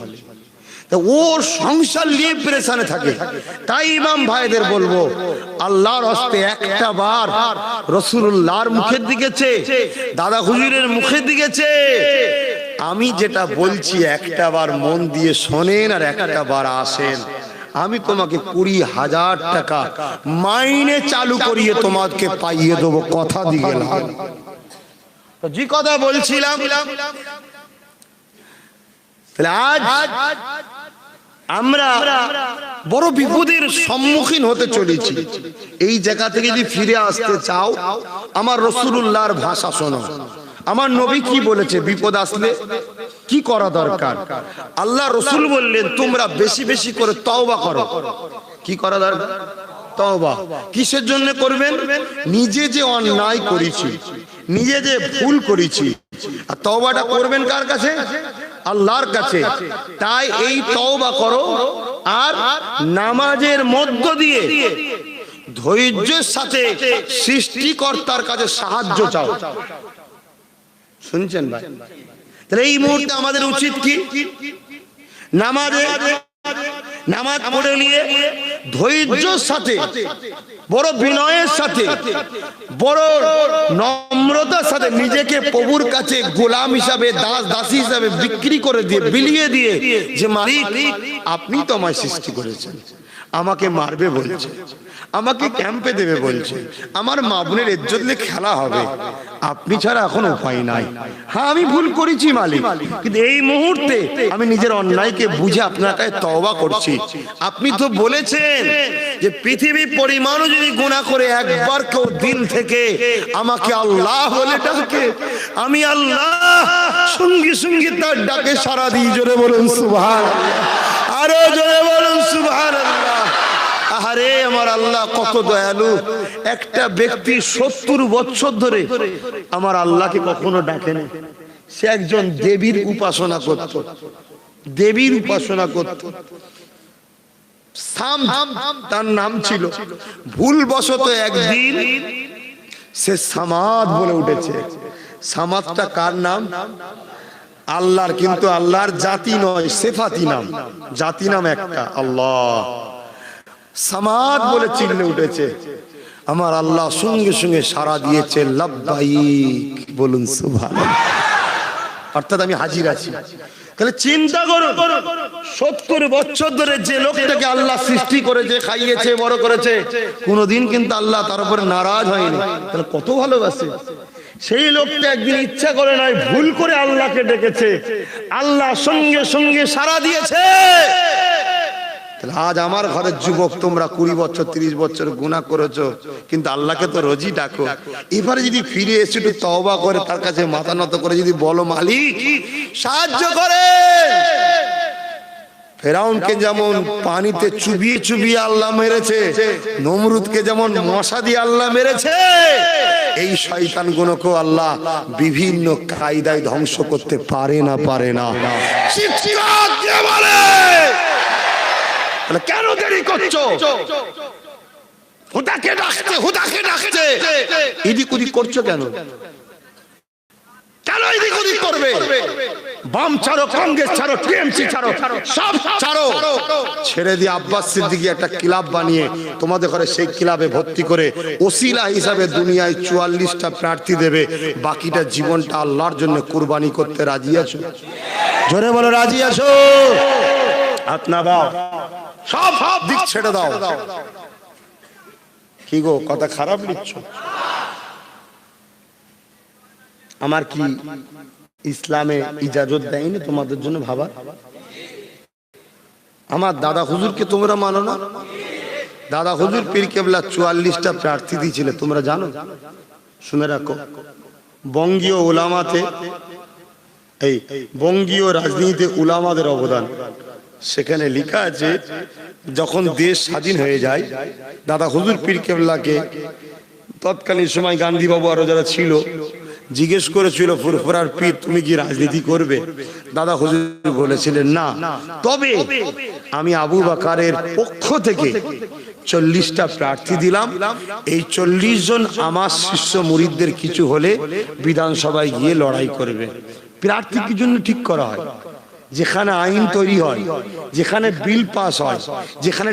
তা ওর সংসার নিয়ে পেরেশানে থাকে। তাই ইমাম ভাইদের বলবো, আল্লাহর হস্তে একটা বার রাসূলুল্লাহর মুখের দিকে চেয়ে, দাদা হুজুরের মুখের দিকে চেয়ে আমি যেটা বলছি একটা বার মন দিয়ে শোনেন আর একটা বার আসেন। আমি তোমাকে 20,000 টাকা মাইনে চালু করিয়ে তোমাকে পাইয়ে দেবো, কথা দিয়ে গেলাম। যে কথা বলছিলাম, আজ আমরা বড় বিপদের সম্মুখীন হতে চলেছি। এই জায়গা থেকে যদি ফিরে আসতে চাও, আমার রাসূলুল্লাহর ভাষা শোনো। আমার নবী কি বলেছে বিপদ আসলে কি করা দরকার? আল্লাহ রাসূল বললেন, তোমরা বেশি বেশি করে তওবা করো। কি করা দরকার? তওবা। কিসের জন্য করবেন? নিজে যে অন্যায় করেছি, নিজে যে ভুল করেছি, আর তওবাটা করবেন কার কাছে? আল্লাহর কাছে। তাই এই তওবা করো, আর নামাজের মধ্য দিয়ে ধৈর্যের সাথে সৃষ্টিকর্তার কাছে সাহায্য চাও। শুনছেন ভাই? তাহলে এই মুহূর্তে আমাদের উচিত কি? নামাজ পড়ে নিয়ে ধৈর্যের সাথে, বড় বিনয়ের সাথে, বড় নম্রতার সাথে নিজেকে প্রভুর কাছে গোলাম হিসাবে, দাস দাসী হিসাবে বিক্রি করে দিয়ে, বিলিয়ে দিয়ে, যে মালিক আপনি তো আমায় সৃষ্টি করেছেন, আমাকে মারবে বলছে, আমাকে ক্যাম্পে দেবে বলছে, আমার মা বোনের ইজ্জত নিয়ে খেলা হবে, আপনি ছাড়া এখন উপায় নাই। হ্যাঁ আমি ভুল করেছি মালিক, কিন্তু এই মুহূর্তে আমি নিজের অন্যায়কে বুঝে আপনার কাছে তওবা করছি। আপনি তো বলেছেন যে পৃথিবীর পরিমাণও যদি গুনাহ করে একবার কেউ দিন থেকে আমাকে আল্লাহ বলে ডাকে, আমি আল্লাহ সঙ্গে সঙ্গে তার ডাকে সাড়া দিই। জোরে বলুন সুবহানাল্লাহ, আরো জোরে বলুন সুবহানাল্লাহ। আরে আমার আল্লাহ কত দয়ালু। একটা ব্যক্তি 70 বছর ধরে আমার আল্লাহকে কখনো ডাকেনি, সে একজন দেবীর উপাসনা করত। দেবীর উপাসনা করত। সাম তার নাম ছিল। ভুলবশত একদিন সে সামাদ বলে উঠেছে। সামাদটা কার নাম? আল্লাহর, কিন্তু আল্লাহর জাতি নয়, সেফাতি নাম। জাতি নাম একটা, আল্লাহ। সামাদ বলে চিল্লে উঠেছে। আমার আল্লাহ সঙ্গে সঙ্গে সাড়া দিয়েছে, লাব্বাইক, বলুন সুবহানাল্লাহ। অর্থাৎ আমি হাজির আছি। তাহলে চিন্তা করো, 70 বছর ধরে যে লোকটাকে আল্লাহ সৃষ্টি করেছে, খাইয়েছে, বড় করেছে, কোনোদিন কিন্তু আল্লাহ তার উপরে নারাজ হয়নি। তাহলে কত ভালোবাসে। সেই লোকটা একদিন ইচ্ছা করে নয়, ভুল করে আল্লাহকে ডেকেছে, আল্লাহ সঙ্গে সঙ্গে সাড়া দিয়েছে। তাহলে আজ আমার ঘরের যুবক, তোমরা 20 বছর 30 বছর গুনাহ করেছো, কিন্তু আল্লাহকে তো রোজই ডাকো। এবারে যদি ফিরে এসে একটু তওবা করে তার কাছে মাথা নত করে যদি বলো, মালিক সাহায্য করে। ফেরাউনকে যেমন পানিতে চুবিয়ে চুবিয়ে আল্লাহ মেরেছে, নমরুদকে যেমন মশা দিয়ে আল্লাহ মেরেছে, এই শয়তান গুলোকে আল্লাহ বিভিন্ন কায়দায় ধ্বংস করতে পারে না, পারে না। চিৎকার দিয়ে বলে, তাহলে কেন দেরি করছো? হুদাকে ডাকতে, হুদাকে ডাকতে এদিক ওদিক করছো কেন? কেন এদিক ওদিক করবে? বাম ছাড়ো, কংগ্রেস ছাড়ো, টিএমসি ছাড়ো, সব ছাড়ো। ছেড়ে দিয়ে আব্বাস সিদ্দিকী একটা ক্লাব বানিয়ে তোমাদের ঘরে সেই ক্লাবে ভর্তি করে ওসিলা হিসাবে দুনিয়ায় 44টা প্রার্থী দেবে। বাকিটা জীবনটা আল্লাহর জন্য কুরবানি করতে রাজি আছো? জোরে বলো, রাজি আছো? হাত না দাও, সব দিক ছেড়ে দাও। কি গো, কথা খারাপ লিখছ? আমার কি ইসলামে ইজাজত দেয়নি তোমাদের জন্য ভাবা? আমার দাদা হুজুরকে তোমরা মানো না? দাদা হুজুর পীর কেবলা 44টা প্রার্থী দিয়েছিল, তোমরা জানো? শুনে রাখো, বঙ্গীয় উলামাতে, এই বঙ্গীয় রাজনীতিতে উলামাদের অবদান। সেখানে লেখা আছে, যখন দেশ স্বাধীন হয়ে যায়, দাদা হুজুর পীর কেবলাকে তৎকালীন সময় গান্ধী বাবু আরো যারা ছিল জিজ্ঞেস করেছিল, ফুরফুরার পীর তুমি কি রাজনীতি করবে? দাদা হুজুর বলেছিলেন না, তবে আমি আবু বকরের পক্ষ থেকে 40টা প্রার্থী দিলাম। এই 40 জন আমার শিষ্য মুরিদদের কিছু হলে বিধানসভায় গিয়ে লড়াই করবে। প্রার্থী কি জন্য ঠিক করা হয়? যেখানে আইন তৈরি হয়, যেখানে বিল পাস হয়, যেখানে